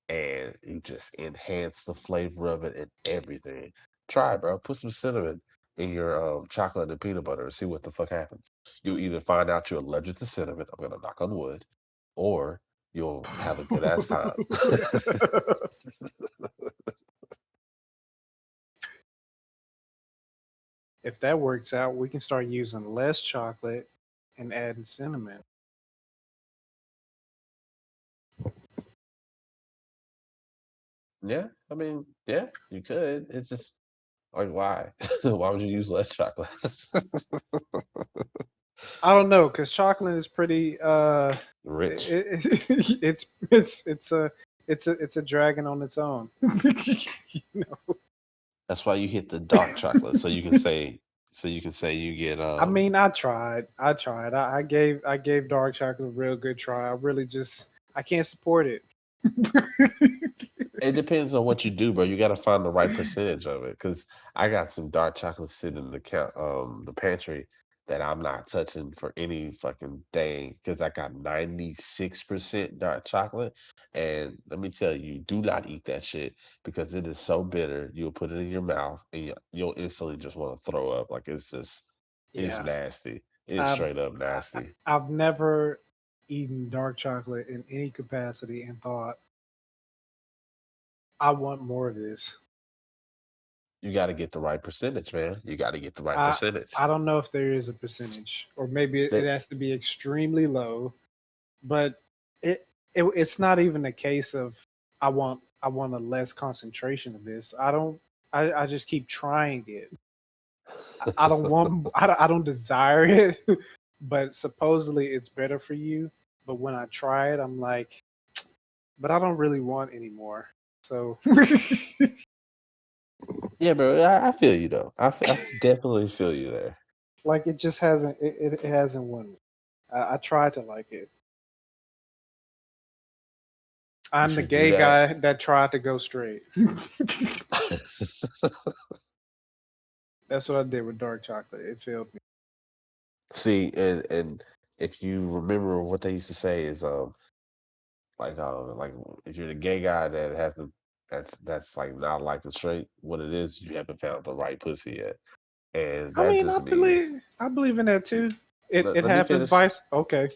and you just enhance the flavor of it and everything. Try it, bro. Put some cinnamon in your chocolate and peanut butter and see what the fuck happens. You'll either find out you're allergic to cinnamon, I'm gonna knock on wood, or you'll have a good ass time. If that works out, we can start using less chocolate and adding cinnamon. Yeah, I mean, yeah, you could. It's just like, why? Why would you use less chocolate? I don't know, because chocolate is pretty. Rich. It's a dragon on its own. You know? That's why you hit the dark chocolate, so you can say, you get I mean, I tried. I gave dark chocolate a real good try. I really just I can't support it. It depends on what you do, bro. You got to find the right percentage of it. Cause I got some dark chocolate sitting in the pantry that I'm not touching for any fucking thing. Cause I got 96% dark chocolate, and let me tell you, do not eat that shit because it is so bitter. You'll put it in your mouth and you'll instantly just want to throw up. Like, it's Yeah, nasty. It's I've straight up I- nasty. I've never eaten dark chocolate in any capacity and thought I want more of this. You got to get the right percentage, man. You got to get the right I percentage. I don't know if there is a percentage, or maybe it That has to be extremely low. But it's not even a case of I want a less concentration of this. I don't. I just keep trying it. I don't want. I don't desire it, but supposedly it's better for you. But when I try it, I'm like, but I don't really want anymore. So Yeah, bro. I feel you though. I definitely feel you there. like it just hasn't. It hasn't won me. I tried to like it. You I'm the should do gay that. guy that tried to go straight. That's what I did with dark chocolate. It failed me. See, and if you remember what they used to say is like if you're the gay guy that hasn't that's like not like a straight, what it is, you haven't found the right pussy yet. And I that mean, just means I believe in that too. It let me happens finish. vice. Okay,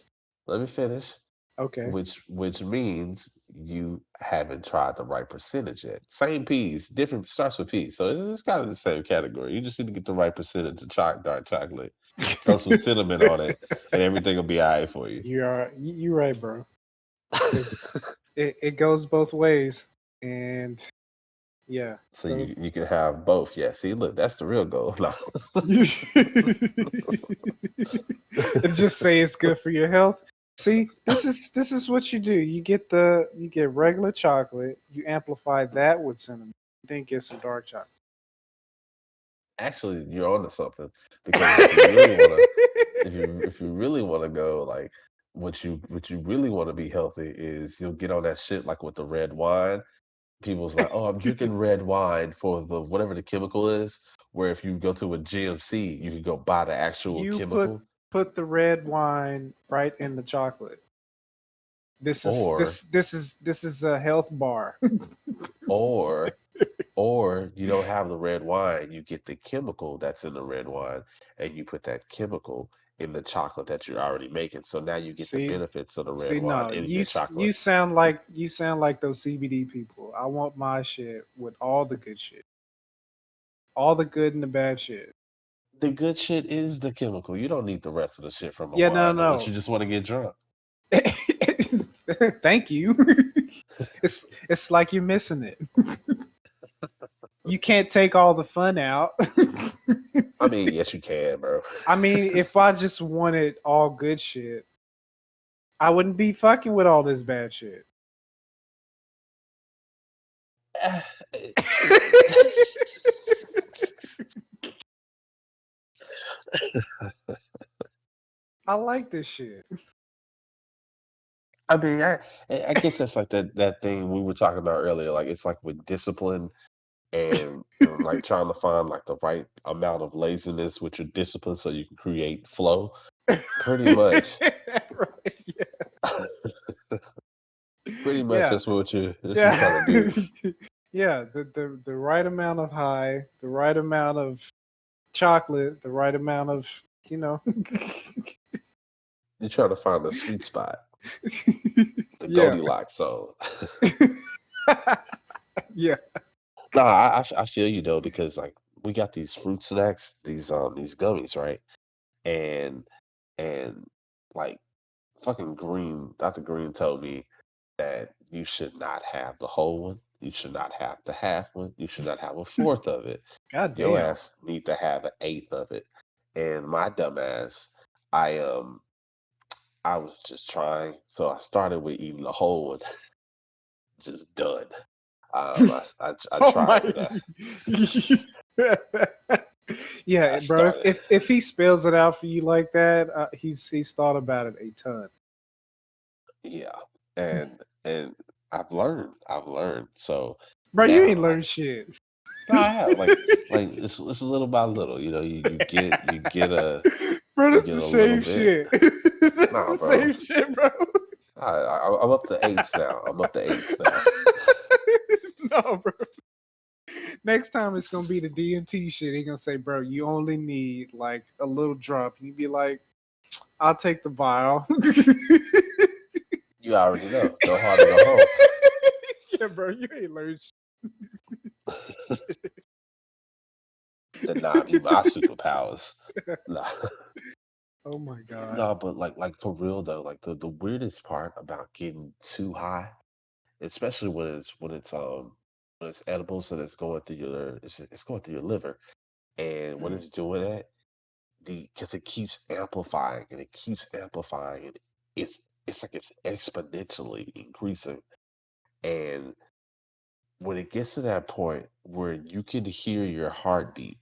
Let me finish. okay. Which means you haven't tried the right percentage yet. Same peas, different starts with peas. So it's kind of the same category. You just need to get the right percentage of dark chocolate. Throw some cinnamon on it, and everything will be all right for you. You're right, bro. Because it goes both ways, and yeah. So So you can have both. Yeah. See, look, that's the real goal. No. it just say it's good for your health. See, this is what you do. You get regular chocolate. You amplify that with cinnamon. Then get some dark chocolate. Actually, you're onto something because if you really want to, if you really want to go like what you really want to be healthy is you'll get on that shit like with the red wine. People's like, oh, I'm drinking red wine for the whatever the chemical is. Where if you go to a GMC, you can go buy the actual you chemical, put the red wine right in the chocolate. This is or this this is this is a health bar. or or you don't have the red wine, you get the chemical that's in the red wine, and you put that chemical in the chocolate that you're already making. So now you get the see, benefits of the red see, wine no, in you your s- you chocolate. sound like you sound like those CBD people. I want my shit with all the good shit, all the good and the bad shit. The good shit is the chemical. You don't need the rest of the shit from a Yeah, no, wine unless you no. just want to get drunk. Thank you. It's like you're missing it. You can't take all the fun out. I mean, yes, you can, bro. I mean, if I just wanted all good shit, I wouldn't be fucking with all this bad shit. Uh, I like this shit. I mean, I guess that's like that thing we were talking about earlier. Like it's like with discipline and like trying to find like the right amount of laziness with your discipline so you can create flow. Pretty much, Right, pretty much yeah, that's what you're yeah, trying to do. yeah. The right amount of high, the right amount of chocolate, the right amount of you know. You're trying to find the sweet spot, the Yeah, Goldilocks zone. yeah. No, I feel you though because like we got these fruit snacks, these gummies, right? And and like fucking Green, Dr. Green told me that you should not have the whole one. You should not have the half one. You should not have a fourth of it. God Your damn. ass need to have an eighth of it. And my dumb ass, I I was just trying, so I started with eating the whole one, just done. I Oh my. tried it. Yeah, I bro. started. If he spells it out for you like that, he's thought about it a ton. Yeah, and I've learned. I've learned. So Bro, you ain't now I learned shit. no, I have like it's little by little. You know, Bro, you this get the a little same bit. shit. This Nah, the bro. same shit, bro. I'm up to eights now. I'm up to eights now. No, bro. Next time it's gonna be the DMT shit. He gonna say, bro, you only need like a little drop. And you be like, I'll take the vial. You already know. No harm, no home. Yeah, bro, you ain't learned The nah, be my superpowers. Nah. Oh my god. No, but like for real though, like the weirdest part about getting too high, especially when it's edibles and it's going through your liver, and when it's doing that, the because it keeps amplifying and it keeps amplifying, and it's like it's exponentially increasing, and when it gets to that point where you can hear your heartbeat,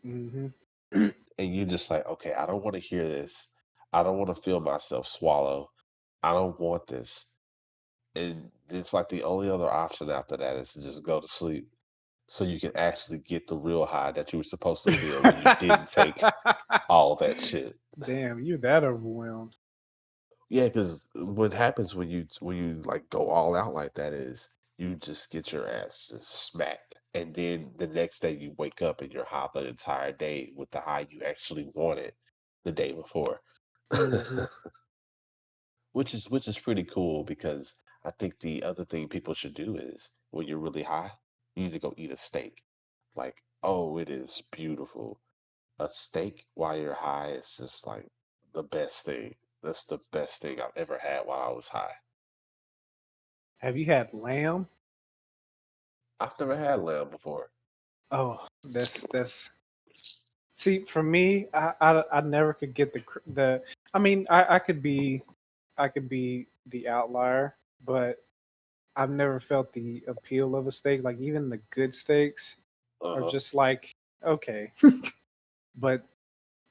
Hmm. and you're just like, okay, I don't want to hear this. I don't want to feel myself swallow. I don't want this. And it's like the only other option after that is to just go to sleep so you can actually get the real high that you were supposed to feel when you didn't take all that shit. Damn, you're that overwhelmed. Yeah, because what happens when you like go all out like that is you just get your ass just smacked, and then the next day you wake up and you're high the entire day with the high you actually wanted the day before, Hmm. which is pretty cool because I think the other thing people should do is when you're really high, you need to go eat a steak. Like, oh, it is beautiful. A steak while you're high is just like the best thing. That's the best thing I've ever had while I was high. Have you had lamb? I've never had lamb before. Oh, that's. See, for me, I never could get the. I mean, I could be the outlier, but I've never felt the appeal of a steak. Like even the good steaks are Uh-huh. just like okay, but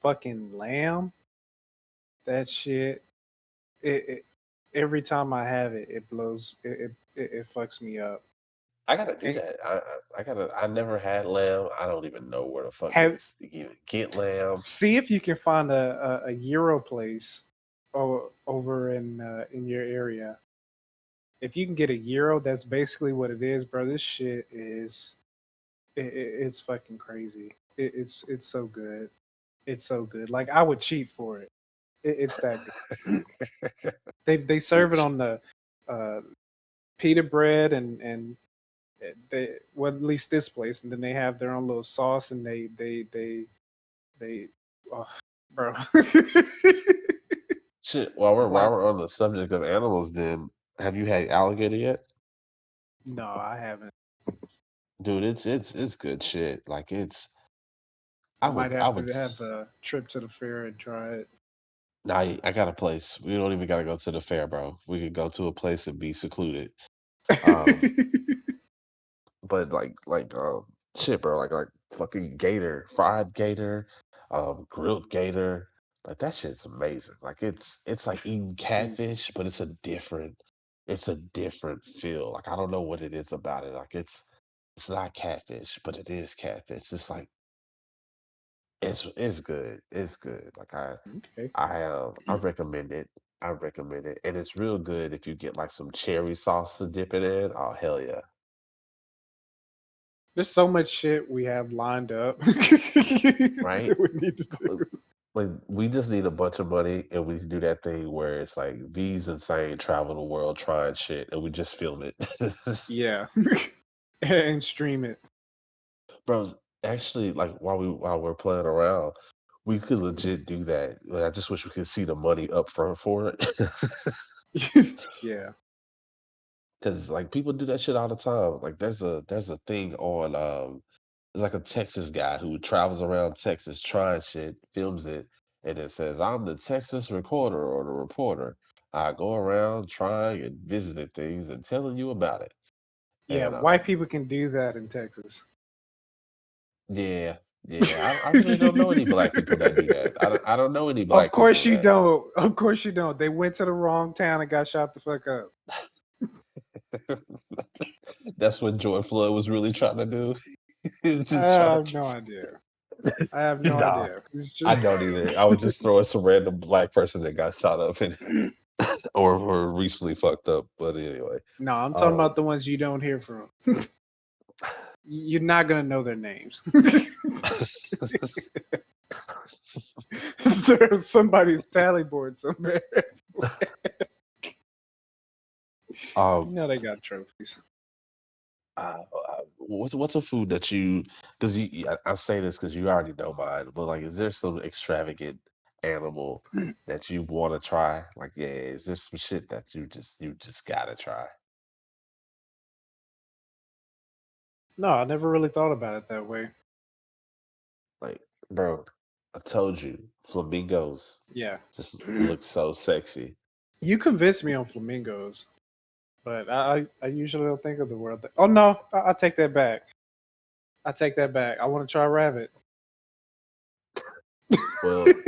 fucking lamb, that shit. It every time I have it, it blows. It fucks me up. I gotta do And that. I gotta. I never had lamb. I don't even know where the fuck have to even get lamb. see if you can find a Euro place over in your area. If you can get a Euro, that's basically what it is, bro. This shit is it's fucking crazy. It's so good. It's so good. Like I would cheat for it. It's that good. They serve it Which on the uh, pita bread and they well at least this place, and then they have their own little sauce, and they oh, bro. shit. While Like we're on the subject of animals, then have you had alligator yet? no, I haven't. Dude, it's good shit. Like it's I might I have to would. have a trip to the fair and try it. Nah, I got a place. We don't even gotta go to the fair, bro. We could go to a place and be secluded. Um, but shit, bro, like fucking gator, fried gator, grilled gator, like that shit's amazing. Like it's like eating Mm, catfish, but it's a different feel. Like I don't know what it is about it. Like it's not catfish, but it is catfish. It's like it's good. It's good. Like okay. I recommend it. I recommend it. And it's real good if you get like some cherry sauce to dip it in. Oh hell yeah. There's so much shit we have lined up Right? that we need to Uh, do. Like we just need a bunch of money and we do that thing where it's like V's insane travel the world trying shit and we just film it. Yeah. And stream it. Bro, actually like while we're playing around, we could legit do that. Like, I just wish we could see the money up front for it. Yeah. Cause like people do that shit all the time. Like there's a thing on there's like a Texas guy who travels around Texas trying shit, films it, and it says, I'm the Texas recorder or the reporter. I go around trying and visiting things and telling you about it. Yeah, And white people can do that in Texas. yeah, yeah. I really don't know any black people that do that. I don't know any Of black course people you that don't. Of course you don't. They went to the wrong town and got shot the fuck up. that's what George Floyd was really trying to do. He was I just trying have no idea. I have to no nah. idea. It's I just don't either. I would just throw in some random black person that got shot up and or recently fucked up. But anyway, no, I'm talking um, about the ones you don't hear from. You're not gonna know their names. There's somebody's tally board somewhere. You um, know they got trophies. what's a food that you because I say this because you already know mine, but like, is there some extravagant animal that you want to try? Like, yeah, is there some shit that you just gotta try? No, I never really thought about it that way. Like, bro, I told you, flamingos Yeah. just look so sexy. You convinced me on flamingos, but I usually don't think of the world. Oh no, I take that back. I take that back. I want to try rabbit. Well,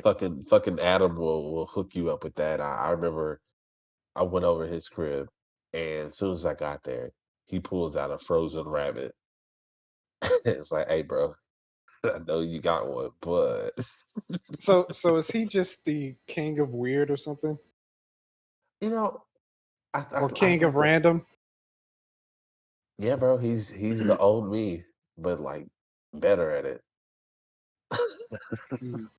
fucking Adam will hook you up with that. I remember I went over his crib, and as soon as I got there, he pulls out a frozen rabbit. It's like, hey, bro, I know you got one, but So is he just the king of weird or something, you know, or I king of like to, random? yeah, bro, he's the old me, but like better at it. Mm,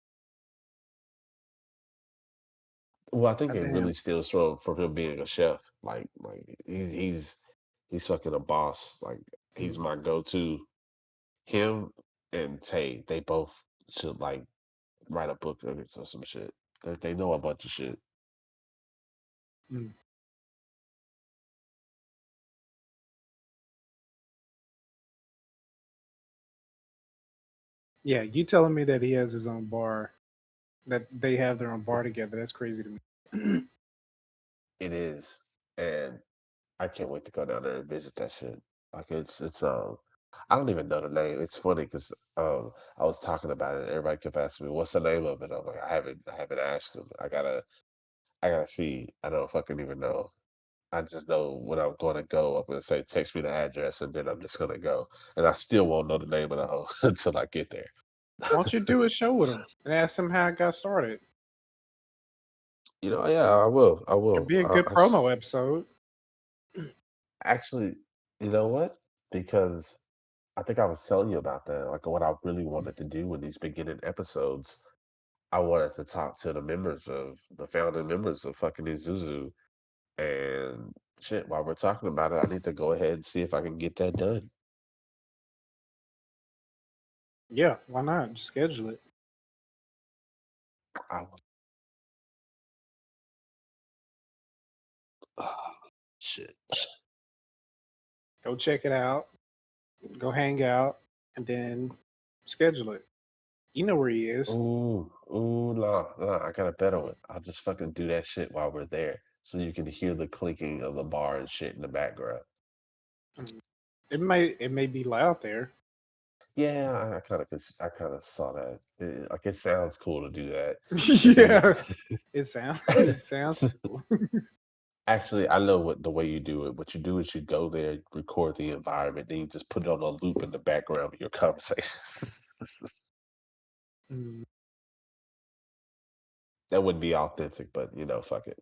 Well, I think it damn. really stems from him being a chef. Like he's fucking a boss. Like he's Mm, my go-to. Him and Tay, they both should like write a book or some shit. They know a bunch of shit. mm. Yeah, you telling me that he has his own bar, that they have their own bar together? That's crazy to me. It is, and I can't wait to go down there and visit that shit. Like it's I don't even know the name. It's funny because I was talking about it. And everybody kept asking me, "What's the name of it?" I'm like, I haven't asked them. I gotta see. I don't fucking even know. I just know when I'm going to go, I'm gonna say, text me the address, and then I'm just gonna go, and I still won't know the name of the hoe until I get there. Why don't you do a show with him and ask him how it got started? Yeah, I will. I Could will. be a good promo episode. Actually, you know what? Because I think I was telling you about that. Like what I really wanted to do in these beginning episodes, I wanted to talk to the founding members of fucking Izuzu. And shit, while we're talking about it, I need to go ahead and see if I can get that done. Yeah, why not? Just schedule it. I, shit. Go check it out. Go hang out, and then schedule it. You know where he is. Ooh, ooh, la, la. I got a better one. I'll just fucking do that shit while we're there. so you can hear the clinking of the bar and shit in the background. Mm. It may be loud there. Yeah, I kind of saw that. Like it sounds cool to do that, and then Yeah, it sounds cool. actually I know what the way you do it. What you do is you go there, record the environment, then you just put it on a loop in the background of your conversations. Mm. That wouldn't be authentic, but fuck it.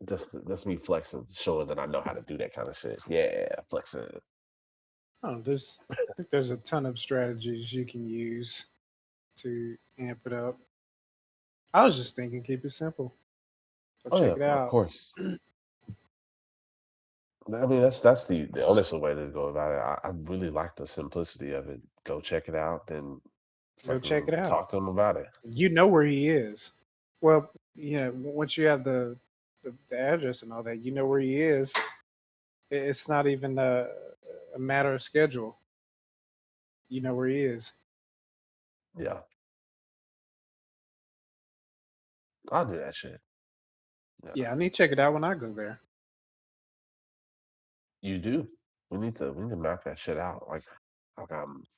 That's me flexing, showing that I know how to do that kind of shit. Yeah, flexing. Oh, I think there's a ton of strategies you can use to amp it up. I was just thinking, keep it simple. Go Oh check yeah, it of out. course. I mean, that's the honest way to go about it. I really like the simplicity of it. Go check it out, then Go check fucking it out. talk to them about it. You know where he is. Well, once you have the address and all that, you know where he is. It's not even a matter of schedule. You know where he is. Yeah, I'll do that shit. Yeah, Yeah, I need to check it out when I go there. you do. We need to map that shit out.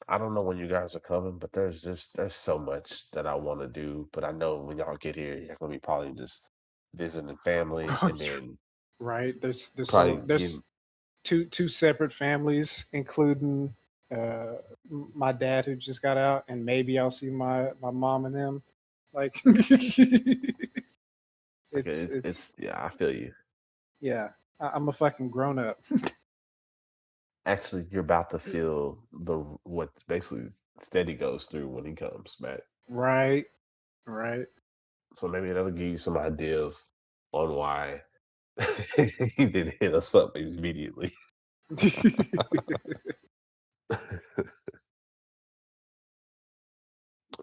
I don't know when you guys are coming, but there's so much that I want to do. But I know when y'all get here, you're gonna be probably just visiting family, and then Right? probably There's getting two separate families, including uh, my dad who just got out, and maybe I'll see my mom and them. Like, like it's it's yeah, I feel you. yeah. I'm a fucking grown up. Actually, you're about to feel what basically Steady goes through when he comes back. Right, right. So maybe that'll give you some ideas on why he didn't hit us up immediately.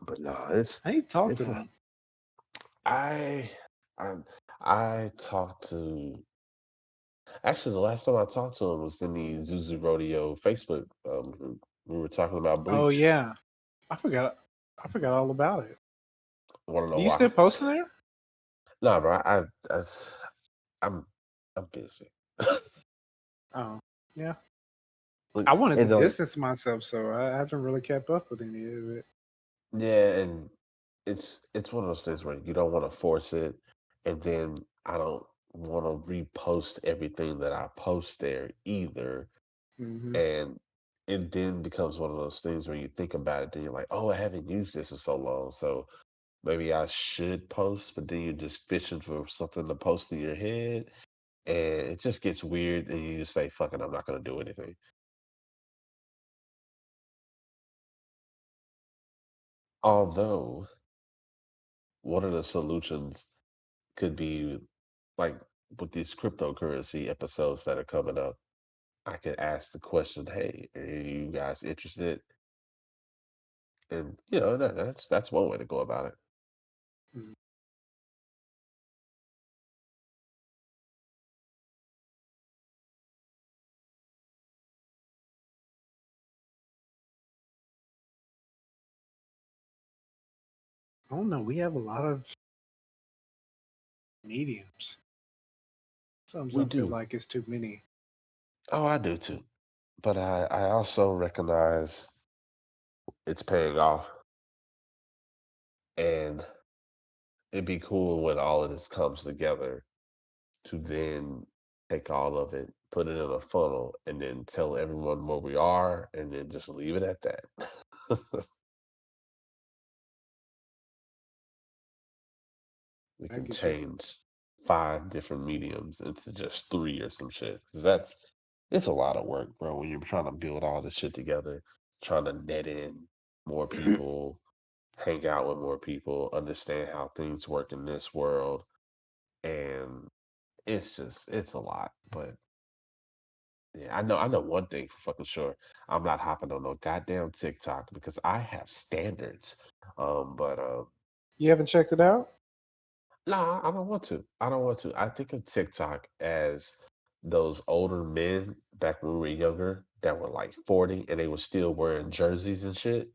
But no, I need to talk to it's a them. I I I talked to actually the last time I talked to him was in the Zuzu Rodeo Facebook group. We were talking about Oh bleach. yeah, I forgot. I forgot all about it. Want to know Do you still why? post in there? No, bro. I'm I'm busy. Oh yeah. Look, I wanted to and like distance myself, so I haven't really kept up with any of it. yeah, and it's one of those things where you don't want to force it, and then I don't want to repost everything that I post there either, Hmm. and it then becomes one of those things where you think about it, then you're like, oh, I haven't used this in so long, so maybe I should post, but then you're just fishing for something to post in your head, and it just gets weird, and you just say, fuck it, I'm not gonna do anything. Although one of the solutions could be like with these cryptocurrency episodes that are coming up, I could ask the question, "Hey, are you guys interested?" And that's one way to go about it. I don't know. We have a lot of mediums. Sometimes We I feel do. like it's too many. Oh, I do too. But I also recognize it's paying off, and it'd be cool when all of this comes together to then take all of it, put it in a funnel, and then tell everyone where we are, and then just leave it at that. We I can get you. change 5 different mediums into just 3 or some shit. 'Cause it's a lot of work, bro, when you're trying to build all this shit together, trying to net in more people, hang out with more people, understand how things work in this world, and it's a lot, but yeah, I know one thing for fucking sure. I'm not hopping on no goddamn TikTok because I have standards. But You haven't checked it out? No, I don't want to. I don't want to. I think of TikTok as those older men back when we were younger that were like 40 and they were still wearing jerseys and shit.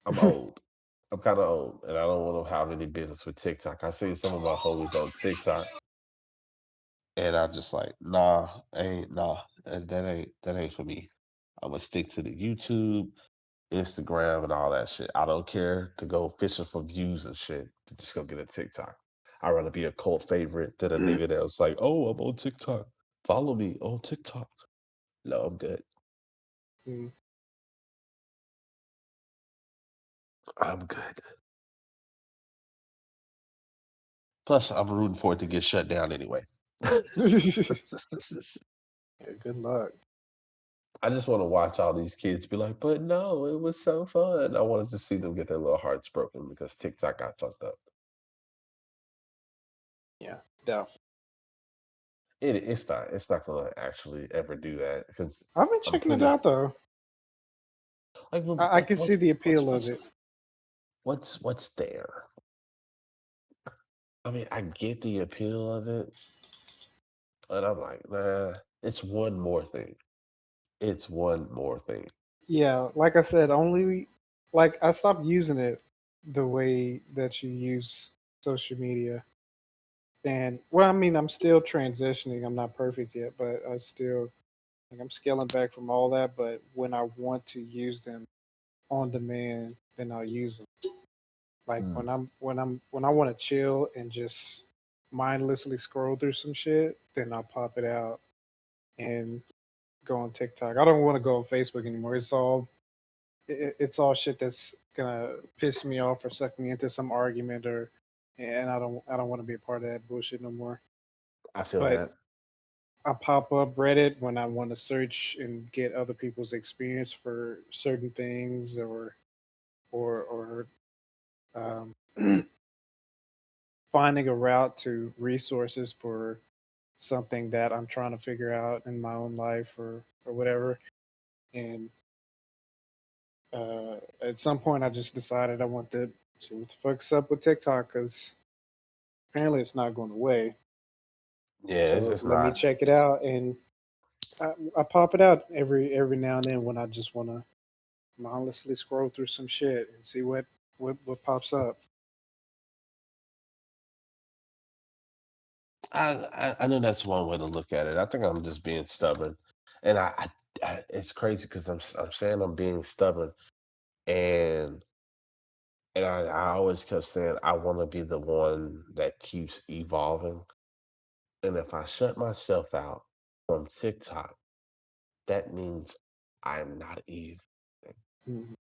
I'm old. I'm kind of old, and I don't want to have any business with TikTok. I seen some of my homies on TikTok, and I'm just like, nah, ain't nah, that ain't for me. I'm gonna stick to the YouTube, Instagram, and all that shit. I don't care to go fishing for views and shit to just go get a TikTok. I'd rather be a cult favorite than a nigga that was like, oh, I'm on TikTok. Follow me on TikTok. No, I'm good. Mm. I'm good. Plus, I'm rooting for it to get shut down anyway. Yeah, good luck. I just want to watch all these kids be like, but no, it was so fun. I wanted to see them get their little hearts broken because TikTok got fucked up. Yeah, definitely. It's not gonna actually ever do that because I've been I'm checking it pretty out though. like I can see the appeal of it. what's there? I mean, I get the appeal of it, and I'm like, nah, it's one more thing. It's one more thing. Yeah, like I said, only like I stopped using it the way that you use social media. And well, I mean, I'm still transitioning. I'm not perfect yet, but I still like I'm scaling back from all that. But when I want to use them on demand, then I'll use them. Like Mm. when I want to chill and just mindlessly scroll through some shit, then I'll pop it out and go on TikTok. I don't want to go on Facebook anymore. It's all shit that's gonna piss me off or suck me into some argument or and I don't want to be a part of that bullshit no more. I feel But that. I pop up Reddit when I want to search and get other people's experience for certain things or finding a route to resources for something that I'm trying to figure out in my own life or whatever. And at some point, I just decided I want to see what the fuck's up with TikTok because apparently it's not going away. Yeah, it's So just let me not. check it out, and I pop it out every now and then when I just want to mindlessly scroll through some shit and see what pops up. I know that's one way to look at it. I think I'm just being stubborn, and it's crazy because I'm saying I'm being stubborn, and I always kept saying I want to be the one that keeps evolving, and if I shut myself out from TikTok, that means I'm not evolving. Mhm.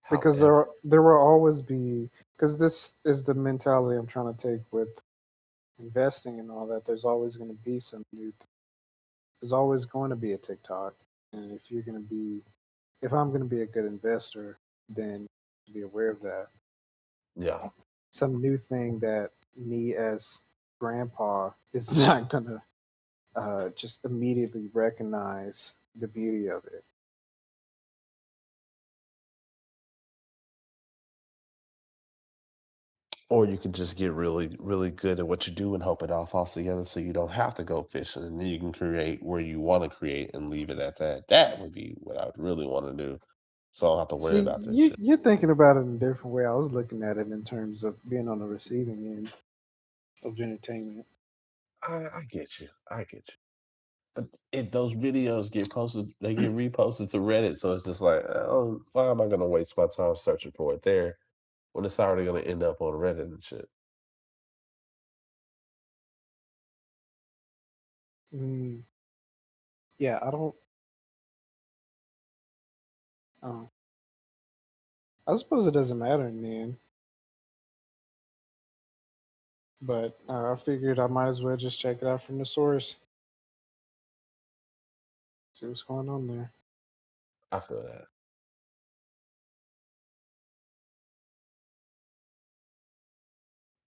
Because However, there will always be because this is the mentality I'm trying to take with investing and all that. There's always going to be some new. There's always going to be a TikTok, and if I'm going to be a good investor, then be aware of that. yeah. Some new thing that me as grandpa is not going to just immediately recognize the beauty of it. Or you can just get really, really good at what you do and hope it all falls together so you don't have to go fishing and then you can create where you want to create and leave it at that. That would be what I would really want to do. So I don't have to worry See, about this shit. you're thinking about it in a different way. I was looking at it in terms of being on the receiving end of entertainment. I get you. I get you. But if those videos get posted, they get reposted to Reddit. So it's just like, oh, why am I going to waste my time searching for it there when it's already going to end up on Reddit and shit? Mm, yeah, I don't. I suppose it doesn't matter in the end, but I figured I might as well just check it out from the source, see what's going on there. I feel that.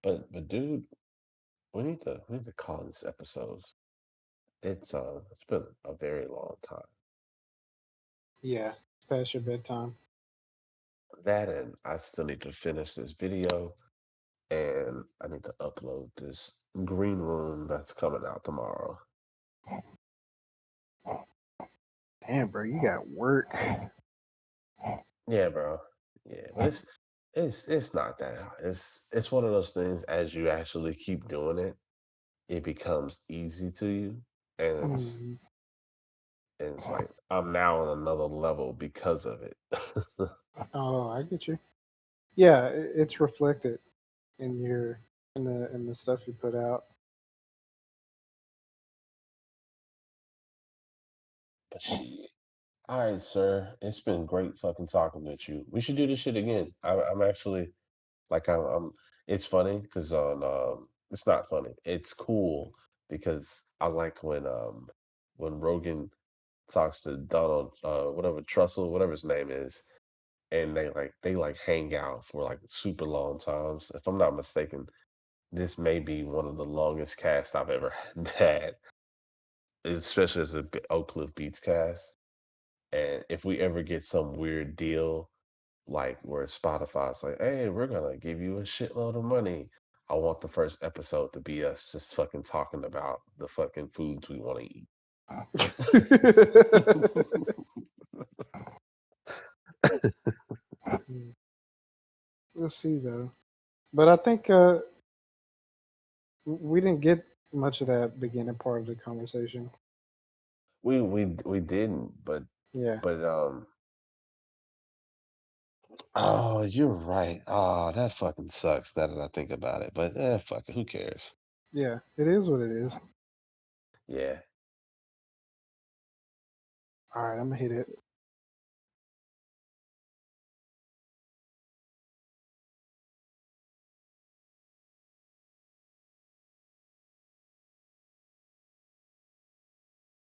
But dude, we need to call this episodes. It's been a very long time. Yeah, it's past your bedtime. That and I still need to finish this video and I need to upload this green room that's coming out tomorrow. Damn, bro, you got work. Yeah, bro. Yeah, but it's not that hard. It's one of those things as you actually keep doing it, it becomes easy to you, and Mm. it's like I'm now on another level because of it. Oh, I get you. Yeah, it's reflected in your in the stuff you put out. But shit. All right, sir. It's been great fucking talking with you. We should do this shit again. I'm actually like I'm it's funny because on it's not funny. It's cool because I like when Rogan talks to Donald whatever Trussell, whatever his name is, and they hang out for like super long times. If I'm not mistaken, this may be one of the longest casts I've ever had, especially as a Oakcliff Beach cast. And if we ever get some weird deal, like where Spotify's like, hey, we're gonna give you a shitload of money. I want the first episode to be us just fucking talking about the fucking foods we want to eat. Mm, we'll see though. But I think we didn't get much of that beginning part of the conversation. we didn't, Yeah, but oh, you're right. Oh, that fucking sucks now that I think about it. But fuck it, who cares? yeah, it is what it is. Yeah. All right, I'm gonna hit it.